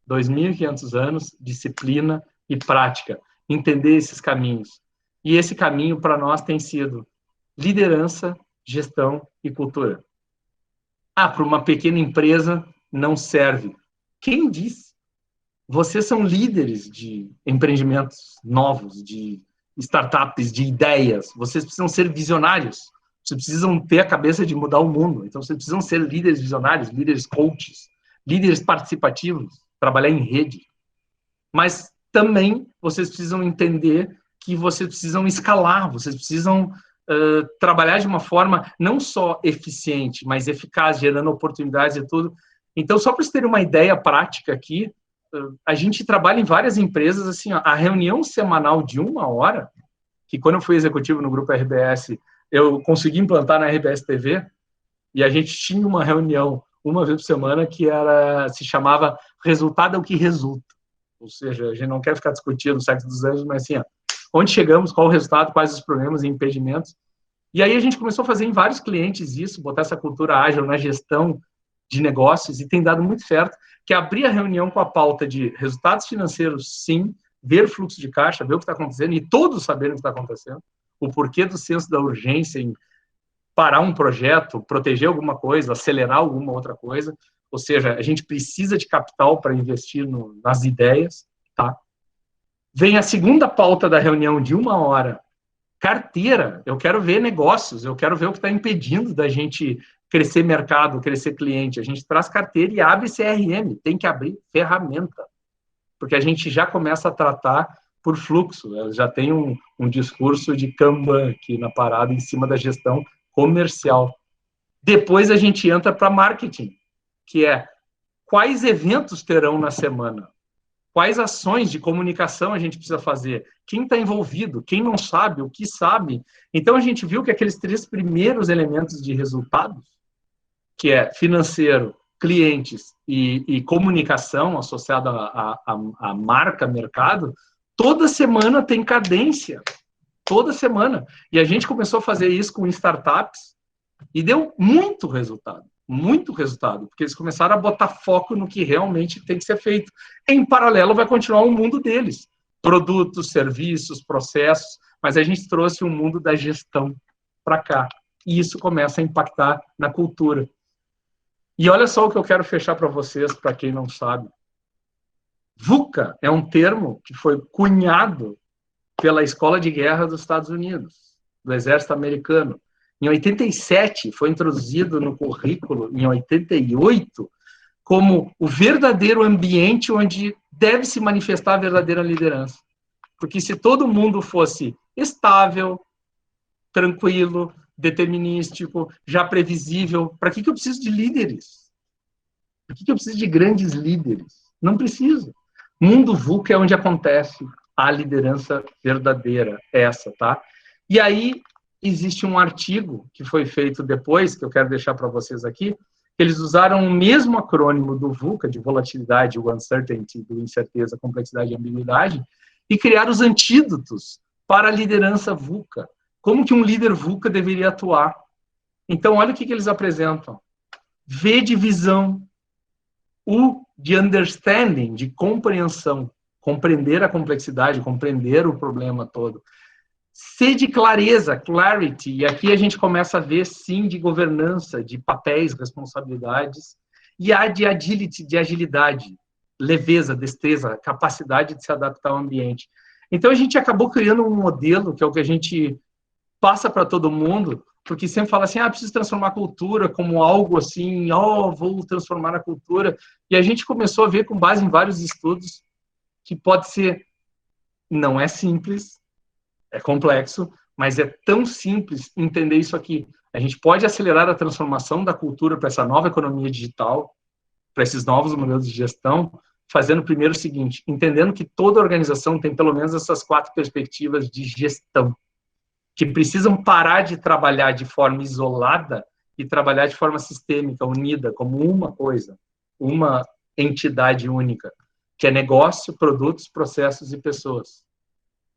2.500 anos, disciplina e prática. Entender esses caminhos. E esse caminho para nós tem sido liderança, gestão e cultura. Para uma pequena empresa não serve. Quem disse? Vocês são líderes de empreendimentos novos, de startups, de ideias. Vocês precisam ser visionários. Vocês precisam ter a cabeça de mudar o mundo. Então, vocês precisam ser líderes visionários, líderes coaches, líderes participativos, trabalhar em rede. Mas também vocês precisam entender que vocês precisam escalar, vocês precisam trabalhar de uma forma não só eficiente, mas eficaz, gerando oportunidades e tudo. Então, só para vocês terem uma ideia prática aqui, a gente trabalha em várias empresas, assim, a reunião semanal de 1 hora, que quando eu fui executivo no Grupo RBS, eu consegui implantar na RBS TV, e a gente tinha uma reunião uma vez por semana que se chamava Resultado é o que Resulta. Ou seja, a gente não quer ficar discutindo o sexo dos anjos, mas assim, onde chegamos, qual o resultado, quais os problemas e impedimentos. E aí a gente começou a fazer em vários clientes isso, botar essa cultura ágil na gestão de negócios, e tem dado muito certo, que é abrir a reunião com a pauta de resultados financeiros, sim, ver fluxo de caixa, ver o que está acontecendo, e todos saberem o que está acontecendo, o porquê do senso da urgência em parar um projeto, proteger alguma coisa, acelerar alguma outra coisa, ou seja, a gente precisa de capital para investir nas ideias, tá? Vem a segunda pauta da reunião de 1 hora, carteira, eu quero ver negócios, eu quero ver o que está impedindo da gente crescer mercado, crescer cliente. A gente traz carteira e abre CRM, tem que abrir ferramenta, porque a gente já começa a tratar por fluxo, já tem um discurso de Kanban aqui na parada em cima da gestão comercial. Depois a gente entra para marketing, que é quais eventos terão na semana, quais ações de comunicação a gente precisa fazer, quem está envolvido, quem não sabe, o que sabe. Então a gente viu que aqueles 3 primeiros elementos de resultados, que é financeiro, clientes e comunicação associada à marca, mercado, toda semana tem cadência, toda semana. E a gente começou a fazer isso com startups e deu muito resultado. muito resultado, porque eles começaram a botar foco no que realmente tem que ser feito. Em paralelo, vai continuar o mundo deles. Produtos, serviços, processos, mas a gente trouxe o mundo da gestão para cá. E isso começa a impactar na cultura. E olha só o que eu quero fechar para vocês, para quem não sabe. VUCA é um termo que foi cunhado pela Escola de Guerra dos Estados Unidos, do Exército Americano. Em 87, foi introduzido no currículo, em 88, como o verdadeiro ambiente onde deve se manifestar a verdadeira liderança. Porque se todo mundo fosse estável, tranquilo, determinístico, já previsível, para que eu preciso de líderes? Por que eu preciso de grandes líderes? Não preciso. Mundo VUCA é onde acontece a liderança verdadeira, essa, tá? E aí existe um artigo que foi feito depois, que eu quero deixar para vocês aqui, que eles usaram o mesmo acrônimo do VUCA, de volatilidade, o uncertainty, do incerteza, complexidade e ambiguidade, e criaram os antídotos para a liderança VUCA. Como que um líder VUCA deveria atuar? Então, olha o que eles apresentam. V de visão, U de understanding, de compreensão, compreender a complexidade, compreender o problema todo. C de clareza, clarity, e aqui a gente começa a ver, sim, de governança, de papéis, responsabilidades, e A de agility, de agilidade, leveza, destreza, capacidade de se adaptar ao ambiente. Então, a gente acabou criando um modelo, que é o que a gente passa para todo mundo, porque sempre fala assim, preciso transformar a cultura como algo assim, vou transformar a cultura, e a gente começou a ver, com base em vários estudos, que pode ser, não é simples, é complexo, mas é tão simples entender isso aqui. A gente pode acelerar a transformação da cultura para essa nova economia digital, para esses novos modelos de gestão, fazendo primeiro o seguinte, entendendo que toda organização tem pelo menos essas 4 perspectivas de gestão, que precisam parar de trabalhar de forma isolada e trabalhar de forma sistêmica, unida, como uma coisa, uma entidade única, que é negócio, produtos, processos e pessoas.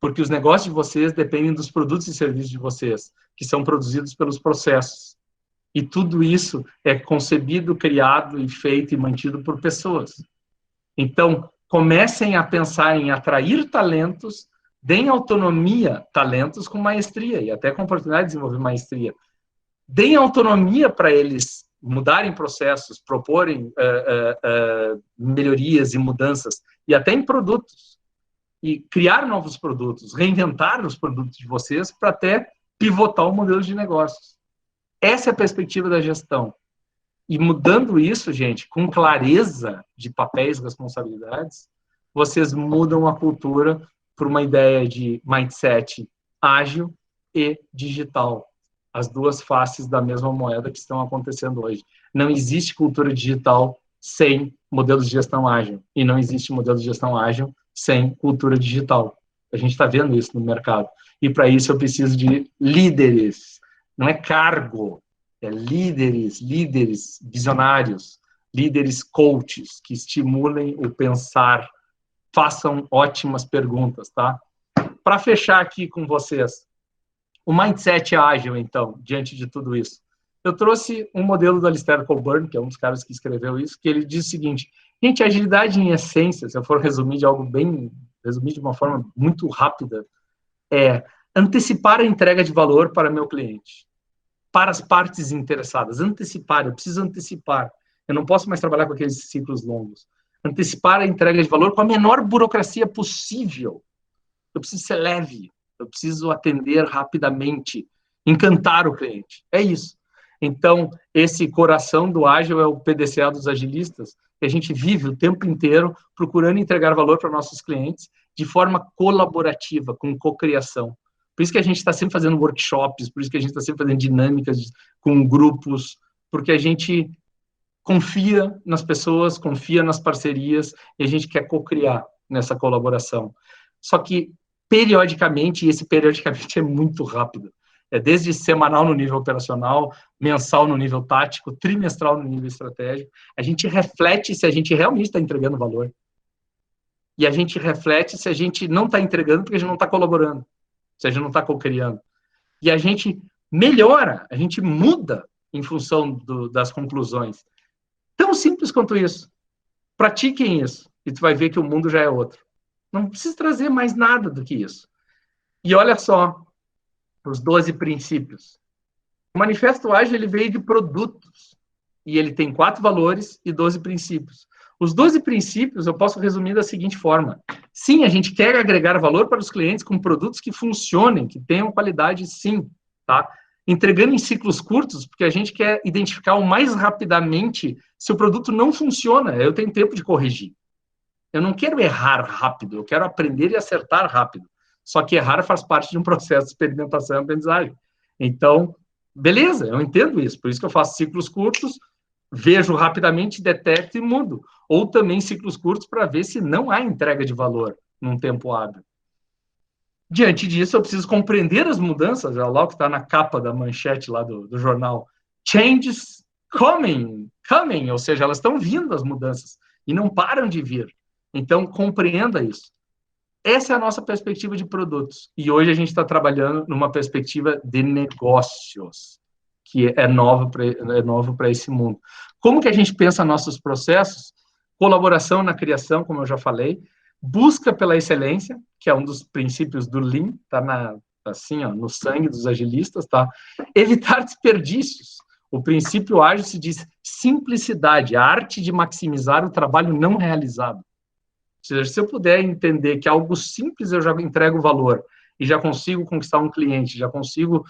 Porque os negócios de vocês dependem dos produtos e serviços de vocês, que são produzidos pelos processos. E tudo isso é concebido, criado e feito e mantido por pessoas. Então, comecem a pensar em atrair talentos, deem autonomia, talentos com maestria, e até com oportunidade de desenvolver maestria. Deem autonomia para eles mudarem processos, proporem melhorias e mudanças, e até em produtos. E criar novos produtos, reinventar os produtos de vocês para até pivotar o modelo de negócios. Essa é a perspectiva da gestão. E mudando isso, gente, com clareza de papéis e responsabilidades, vocês mudam a cultura por uma ideia de mindset ágil e digital. As duas faces da mesma moeda que estão acontecendo hoje. Não existe cultura digital sem modelo de gestão ágil. E não existe modelo de gestão ágil sem cultura digital. A gente está vendo isso no mercado. E para isso eu preciso de líderes. Não é cargo, é líderes visionários, líderes coaches, que estimulem o pensar, façam ótimas perguntas, tá? Para fechar aqui com vocês, o mindset ágil, então, diante de tudo isso. Eu trouxe um modelo do Alistair Cockburn, que é um dos caras que escreveu isso, que ele diz o seguinte, gente, agilidade em essência, se eu for resumir de uma forma muito rápida, é antecipar a entrega de valor para meu cliente, para as partes interessadas, antecipar, eu preciso antecipar, eu não posso mais trabalhar com aqueles ciclos longos, antecipar a entrega de valor com a menor burocracia possível, eu preciso ser leve, eu preciso atender rapidamente, encantar o cliente, é isso. Então, esse coração do ágil é o PDCA dos agilistas, que a gente vive o tempo inteiro procurando entregar valor para nossos clientes de forma colaborativa, com cocriação. Por isso que a gente está sempre fazendo workshops, por isso que a gente está sempre fazendo dinâmicas com grupos, porque a gente confia nas pessoas, confia nas parcerias, e a gente quer cocriar nessa colaboração. Só que, periodicamente, e esse periodicamente é muito rápido, é desde semanal no nível operacional, mensal no nível tático, trimestral no nível estratégico, a gente reflete se a gente realmente está entregando valor. E a gente reflete se a gente não está entregando porque a gente não está colaborando, se a gente não está co-criando. E a gente melhora, a gente muda em função das conclusões. Tão simples quanto isso. Pratiquem isso e tu vai ver que o mundo já é outro. Não precisa trazer mais nada do que isso. E olha só, os 12 princípios. O Manifesto Ágil ele veio de produtos e ele tem 4 valores e 12 princípios. Os 12 princípios eu posso resumir da seguinte forma. Sim, a gente quer agregar valor para os clientes com produtos que funcionem, que tenham qualidade, sim, tá? Entregando em ciclos curtos, porque a gente quer identificar o mais rapidamente se o produto não funciona. Eu tenho tempo de corrigir. Eu não quero errar rápido, eu quero aprender e acertar rápido. Só que errar faz parte de um processo de experimentação e aprendizagem. Então, beleza, eu entendo isso. Por isso que eu faço ciclos curtos, vejo rapidamente, detecto e mudo. Ou também ciclos curtos para ver se não há entrega de valor num tempo hábil. Diante disso, eu preciso compreender as mudanças, olha lá o que está na capa da manchete lá do jornal. Changes coming, ou seja, elas estão vindo, as mudanças, e não param de vir. Então, compreenda isso. Essa é a nossa perspectiva de produtos. E hoje a gente está trabalhando numa perspectiva de negócios, que é novo para esse mundo. Como que a gente pensa nossos processos? Colaboração na criação, como eu já falei, busca pela excelência, que é um dos princípios do Lean, está assim, ó, no sangue dos agilistas, tá? Evitar desperdícios. O princípio ágil se diz simplicidade, a arte de maximizar o trabalho não realizado. Ou seja, se eu puder entender que algo simples eu já entrego valor e já consigo conquistar um cliente, já consigo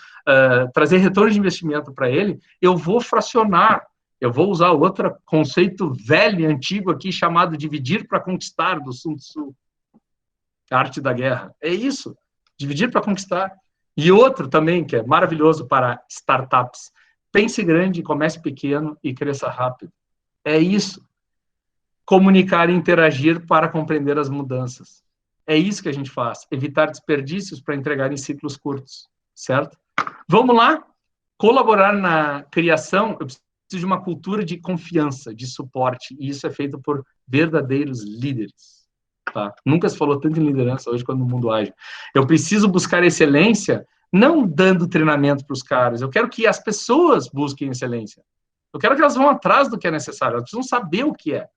trazer retorno de investimento para ele, eu vou fracionar. Eu vou usar outro conceito velho e antigo aqui, chamado dividir para conquistar, do Sun Tzu. A arte da guerra. É isso, dividir para conquistar. E outro também, que é maravilhoso para startups. Pense grande, comece pequeno e cresça rápido. É isso. Comunicar e interagir para compreender as mudanças. É isso que a gente faz. Evitar desperdícios para entregar em ciclos curtos. Certo? Vamos lá? Colaborar na criação, eu preciso de uma cultura de confiança, de suporte, e isso é feito por verdadeiros líderes. Tá? Nunca se falou tanto em liderança hoje quanto no mundo ágil. Eu preciso buscar excelência, não dando treinamento para os caras, eu quero que as pessoas busquem excelência. Eu quero que elas vão atrás do que é necessário, elas precisam saber o que é.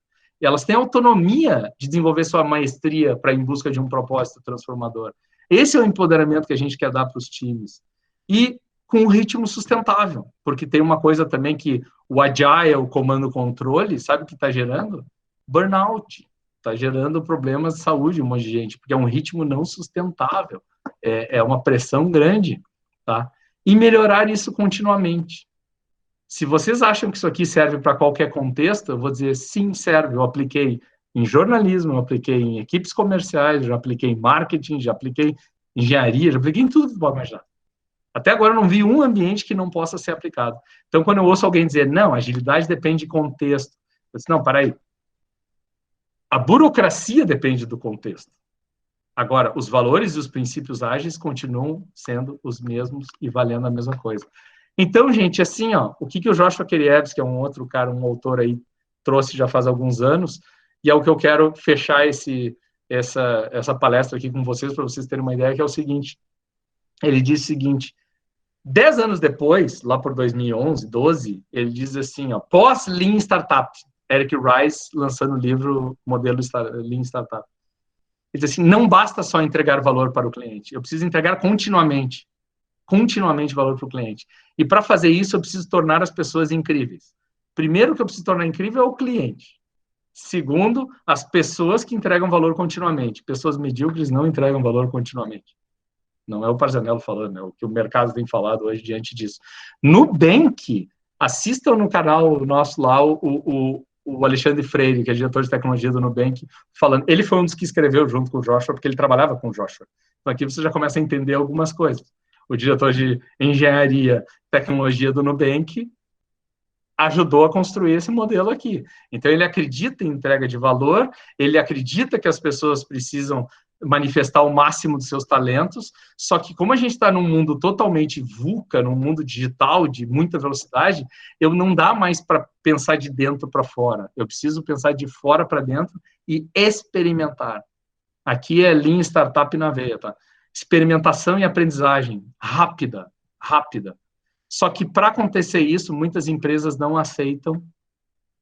E elas têm autonomia de desenvolver sua maestria para em busca de um propósito transformador. Esse é o empoderamento que a gente quer dar para os times. E com um ritmo sustentável, porque tem uma coisa também que o Agile, o comando-controle, sabe o que está gerando? Burnout. Está gerando problemas de saúde, um monte de gente, porque é um ritmo não sustentável. É uma pressão grande, tá? E melhorar isso continuamente. Se vocês acham que isso aqui serve para qualquer contexto, eu vou dizer sim, serve. Eu apliquei em jornalismo, eu apliquei em equipes comerciais, já apliquei em marketing, já apliquei em engenharia, já apliquei em tudo que você pode imaginar. Até agora eu não vi um ambiente que não possa ser aplicado. Então, quando eu ouço alguém dizer, não, agilidade depende de contexto, eu disse, não, peraí. A burocracia depende do contexto. Agora, os valores e os princípios ágeis continuam sendo os mesmos e valendo a mesma coisa. Então, gente, assim, ó, o que o Joshua Kerievs, que é um outro cara, um autor aí, trouxe já faz alguns anos, e é o que eu quero fechar essa palestra aqui com vocês, para vocês terem uma ideia, que é o seguinte. Ele diz o seguinte, 10 anos depois, lá por 2011, 12, ele diz assim, ó, pós-Lean Startup, Eric Rice lançando o livro Modelo Lean Startup. Ele diz assim, não basta só entregar valor para o cliente, eu preciso entregar continuamente valor para o cliente. E para fazer isso, eu preciso tornar as pessoas incríveis. Primeiro que eu preciso tornar incrível é o cliente. Segundo, as pessoas que entregam valor continuamente. Pessoas medíocres não entregam valor continuamente. Não é o Parzanello falando, é o que o mercado tem falado hoje diante disso. Nubank, assistam no canal nosso lá o Alexandre Freire, que é diretor de tecnologia do Nubank, falando. Ele foi um dos que escreveu junto com o Joshua, porque ele trabalhava com o Joshua. Então aqui você já começa a entender algumas coisas. O diretor de engenharia e tecnologia do Nubank ajudou a construir esse modelo aqui. Então ele acredita em entrega de valor, ele acredita que as pessoas precisam manifestar o máximo dos seus talentos, só que como a gente está num mundo totalmente VUCA, num mundo digital de muita velocidade, eu não dá mais para pensar de dentro para fora, eu preciso pensar de fora para dentro e experimentar. Aqui é Lean Startup na veia, tá? Experimentação e aprendizagem rápida. Só que para acontecer isso, muitas empresas não aceitam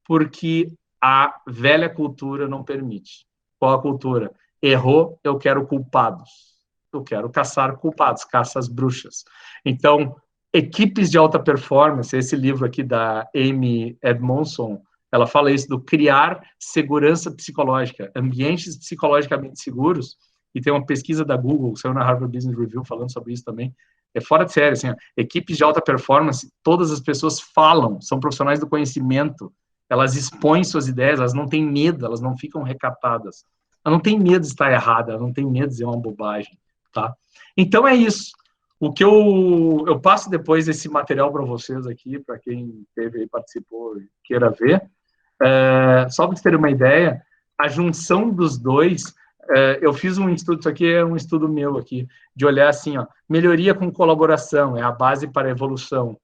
porque a velha cultura não permite. Qual a cultura? Errou, eu quero culpados. Eu quero caçar culpados, caça as bruxas. Então, equipes de alta performance, esse livro aqui da Amy Edmondson, ela fala isso do criar segurança psicológica, ambientes psicologicamente seguros, e tem uma pesquisa da Google, saiu na Harvard Business Review falando sobre isso também. É fora de série, assim, ó, equipes de alta performance, todas as pessoas falam, são profissionais do conhecimento, elas expõem suas ideias, elas não têm medo, elas não ficam recatadas. Ela não tem medo de estar errada, ela não tem medo de dizer uma bobagem, tá? Então é isso. O que eu passo depois esse material para vocês aqui, para quem teve aí, participou e queira ver. Só para vocês terem uma ideia, a junção dos dois, eu fiz um estudo, isso aqui é um estudo meu aqui, de olhar assim, ó, melhoria com colaboração, é a base para a evolução.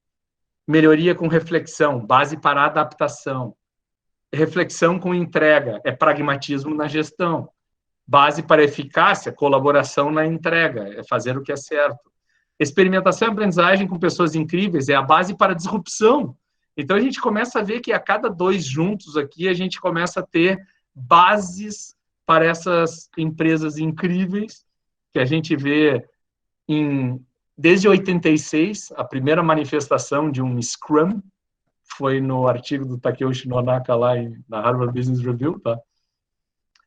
Melhoria com reflexão, base para a adaptação. Reflexão com entrega, é pragmatismo na gestão. Base para eficácia, colaboração na entrega, é fazer o que é certo. Experimentação e aprendizagem com pessoas incríveis é a base para a disrupção. Então, a gente começa a ver que a cada 2 juntos aqui, a gente começa a ter bases para essas empresas incríveis, que a gente vê desde 86, a primeira manifestação de um Scrum, foi no artigo do Takeuchi Nonaka lá na Harvard Business Review, tá?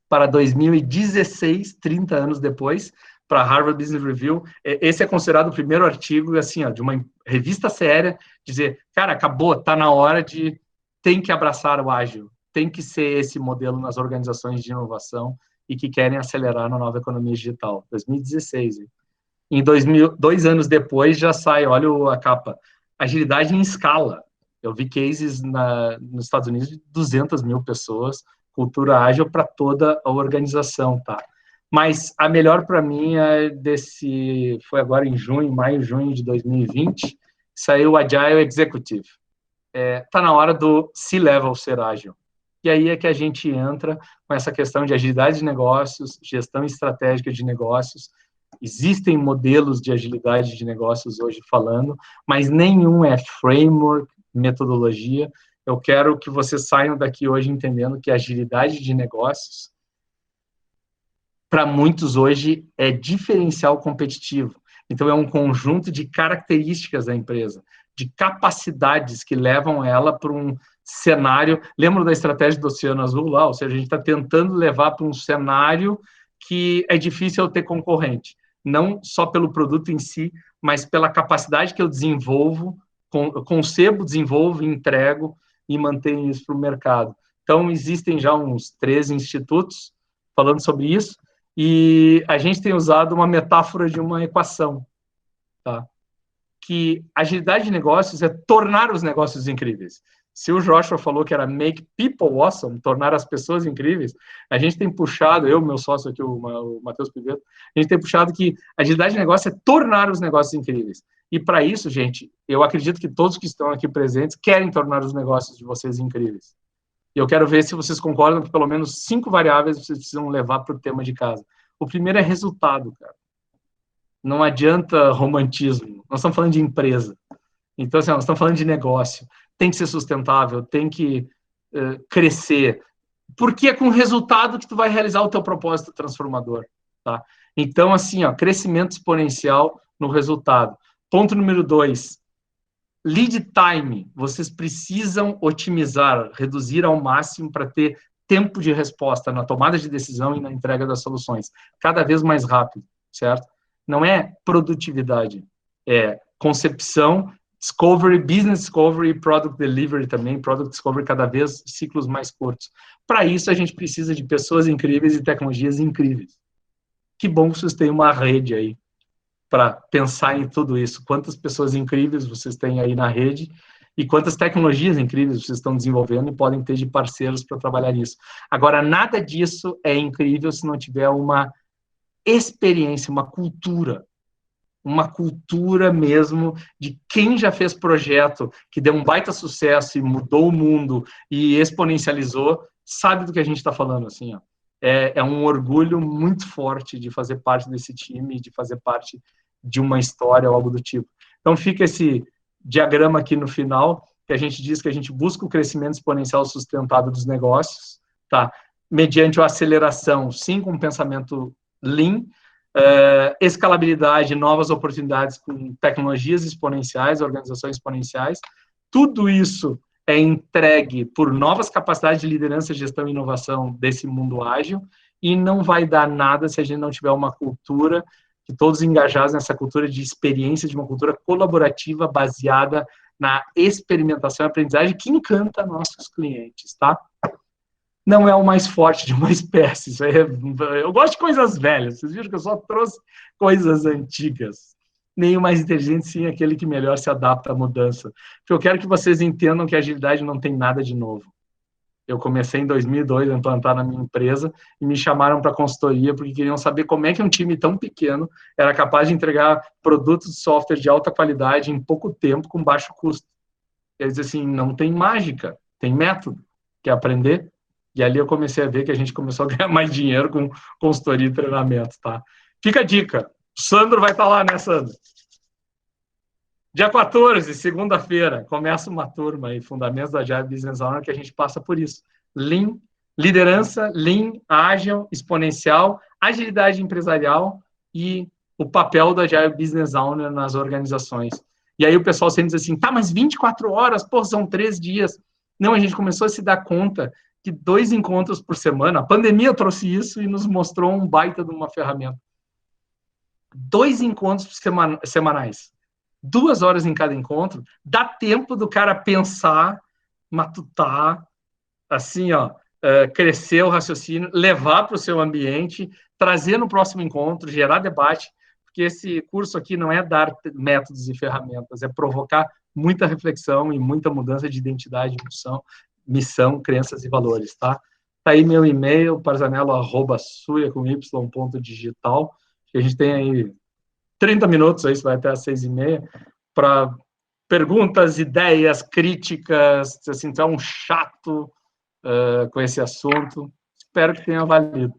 Para 2016, 30 anos depois, para a Harvard Business Review, esse é considerado o primeiro artigo, assim, ó, de uma revista séria, dizer, cara, acabou, tá na hora tem que abraçar o ágil, tem que ser esse modelo nas organizações de inovação e que querem acelerar na nova economia digital. 2016, hein? Em 2 anos depois, já sai, olha a capa, agilidade em escala. Eu vi cases nos Estados Unidos de 200 mil pessoas, cultura ágil para toda a organização, tá? Mas a melhor para mim foi agora em maio, junho de 2020, saiu o Agile Executive. Tá na hora do C-Level ser ágil. E aí é que a gente entra com essa questão de agilidade de negócios, gestão estratégica de negócios. Existem modelos de agilidade de negócios hoje falando, mas nenhum é framework, metodologia. Eu quero que vocês saiam daqui hoje entendendo que a agilidade de negócios, para muitos hoje, é diferencial competitivo. Então, é um conjunto de características da empresa, de capacidades que levam ela para um cenário. Lembra da estratégia do Oceano Azul lá? Ou seja, a gente está tentando levar para um cenário que é difícil eu ter concorrente. Não só pelo produto em si, mas pela capacidade que eu desenvolvo, concebo, desenvolvo, entrego e mantenho isso para o mercado. Então, existem já uns 13 institutos falando sobre isso, e a gente tem usado uma metáfora de uma equação, tá? Que agilidade de negócios é tornar os negócios incríveis. Se o Joshua falou que era make people awesome, tornar as pessoas incríveis, a gente tem puxado, meu sócio aqui, o Matheus Piveto, a gente tem puxado que agilidade de negócio é tornar os negócios incríveis. E para isso, gente, eu acredito que todos que estão aqui presentes querem tornar os negócios de vocês incríveis. E eu quero ver se vocês concordam que pelo menos 5 variáveis vocês precisam levar para o tema de casa. O primeiro é resultado, cara. Não adianta romantismo. Nós estamos falando de empresa. Então, assim, nós estamos falando de negócio. Tem que ser sustentável, tem que crescer. Porque é com resultado que tu vai realizar o teu propósito transformador, tá? Então, assim, ó, crescimento exponencial no resultado. Ponto número 2. Lead time. Vocês precisam otimizar, reduzir ao máximo para ter tempo de resposta na tomada de decisão e na entrega das soluções. Cada vez mais rápido, certo? Não é produtividade, é concepção, discovery, business discovery, product delivery também, product discovery cada vez ciclos mais curtos. Para isso, a gente precisa de pessoas incríveis e tecnologias incríveis. Que bom que vocês têm uma rede aí para pensar em tudo isso. Quantas pessoas incríveis vocês têm aí na rede e quantas tecnologias incríveis vocês estão desenvolvendo e podem ter de parceiros para trabalhar nisso. Agora, nada disso é incrível se não tiver uma experiência, uma cultura mesmo de quem já fez projeto que deu um baita sucesso e mudou o mundo e exponencializou, sabe do que a gente está falando, assim, ó. É um orgulho muito forte de fazer parte desse time, de fazer parte de uma história ou algo do tipo. Então fica esse diagrama aqui no final, que a gente diz que a gente busca o crescimento exponencial sustentável dos negócios, tá? Mediante a aceleração, sim, com um pensamento lean, escalabilidade, novas oportunidades com tecnologias exponenciais, organizações exponenciais. Tudo isso é entregue por novas capacidades de liderança, gestão e inovação desse mundo ágil, e não vai dar nada se a gente não tiver uma cultura, que todos engajados nessa cultura de experiência, de uma cultura colaborativa baseada na experimentação e aprendizagem que encanta nossos clientes, tá? Não é o mais forte de uma espécie. Isso aí eu gosto de coisas velhas. Vocês viram que eu só trouxe coisas antigas. Nem o mais inteligente, sim, aquele que melhor se adapta à mudança. Porque eu quero que vocês entendam que a agilidade não tem nada de novo. Eu comecei em 2002 a implantar na minha empresa e me chamaram para consultoria porque queriam saber como é que um time tão pequeno era capaz de entregar produtos de software de alta qualidade em pouco tempo, com baixo custo. Eles dizem assim, não tem mágica, tem método. Quer aprender? E ali eu comecei a ver que a gente começou a ganhar mais dinheiro com consultoria e treinamento, tá? Fica a dica. O Sandro vai estar lá, né, Sandro? Dia 14, segunda-feira, começa uma turma aí, Fundamentos da Agile Business Owner, que a gente passa por isso. Lean, liderança, Lean, ágil, exponencial, agilidade empresarial e o papel da Agile Business Owner nas organizações. E aí o pessoal sempre diz assim, tá, mas 24 horas, pô, são 3 dias. Não, a gente começou a se dar conta que 2 encontros por semana, a pandemia trouxe isso e nos mostrou um baita de uma ferramenta. 2 encontros semanais. 2 horas em cada encontro, dá tempo do cara pensar, matutar, assim, ó, crescer o raciocínio, levar para o seu ambiente, trazer no próximo encontro, gerar debate, porque esse curso aqui não é dar métodos e ferramentas, é provocar muita reflexão e muita mudança de identidade, missão, crenças e valores, tá? Tá aí meu e-mail, parzanello@suia.digital, que a gente tem aí 30 minutos, aí, vai até às 6h30, para perguntas, ideias, críticas, assim, tu é um chato com esse assunto. Espero que tenha valido.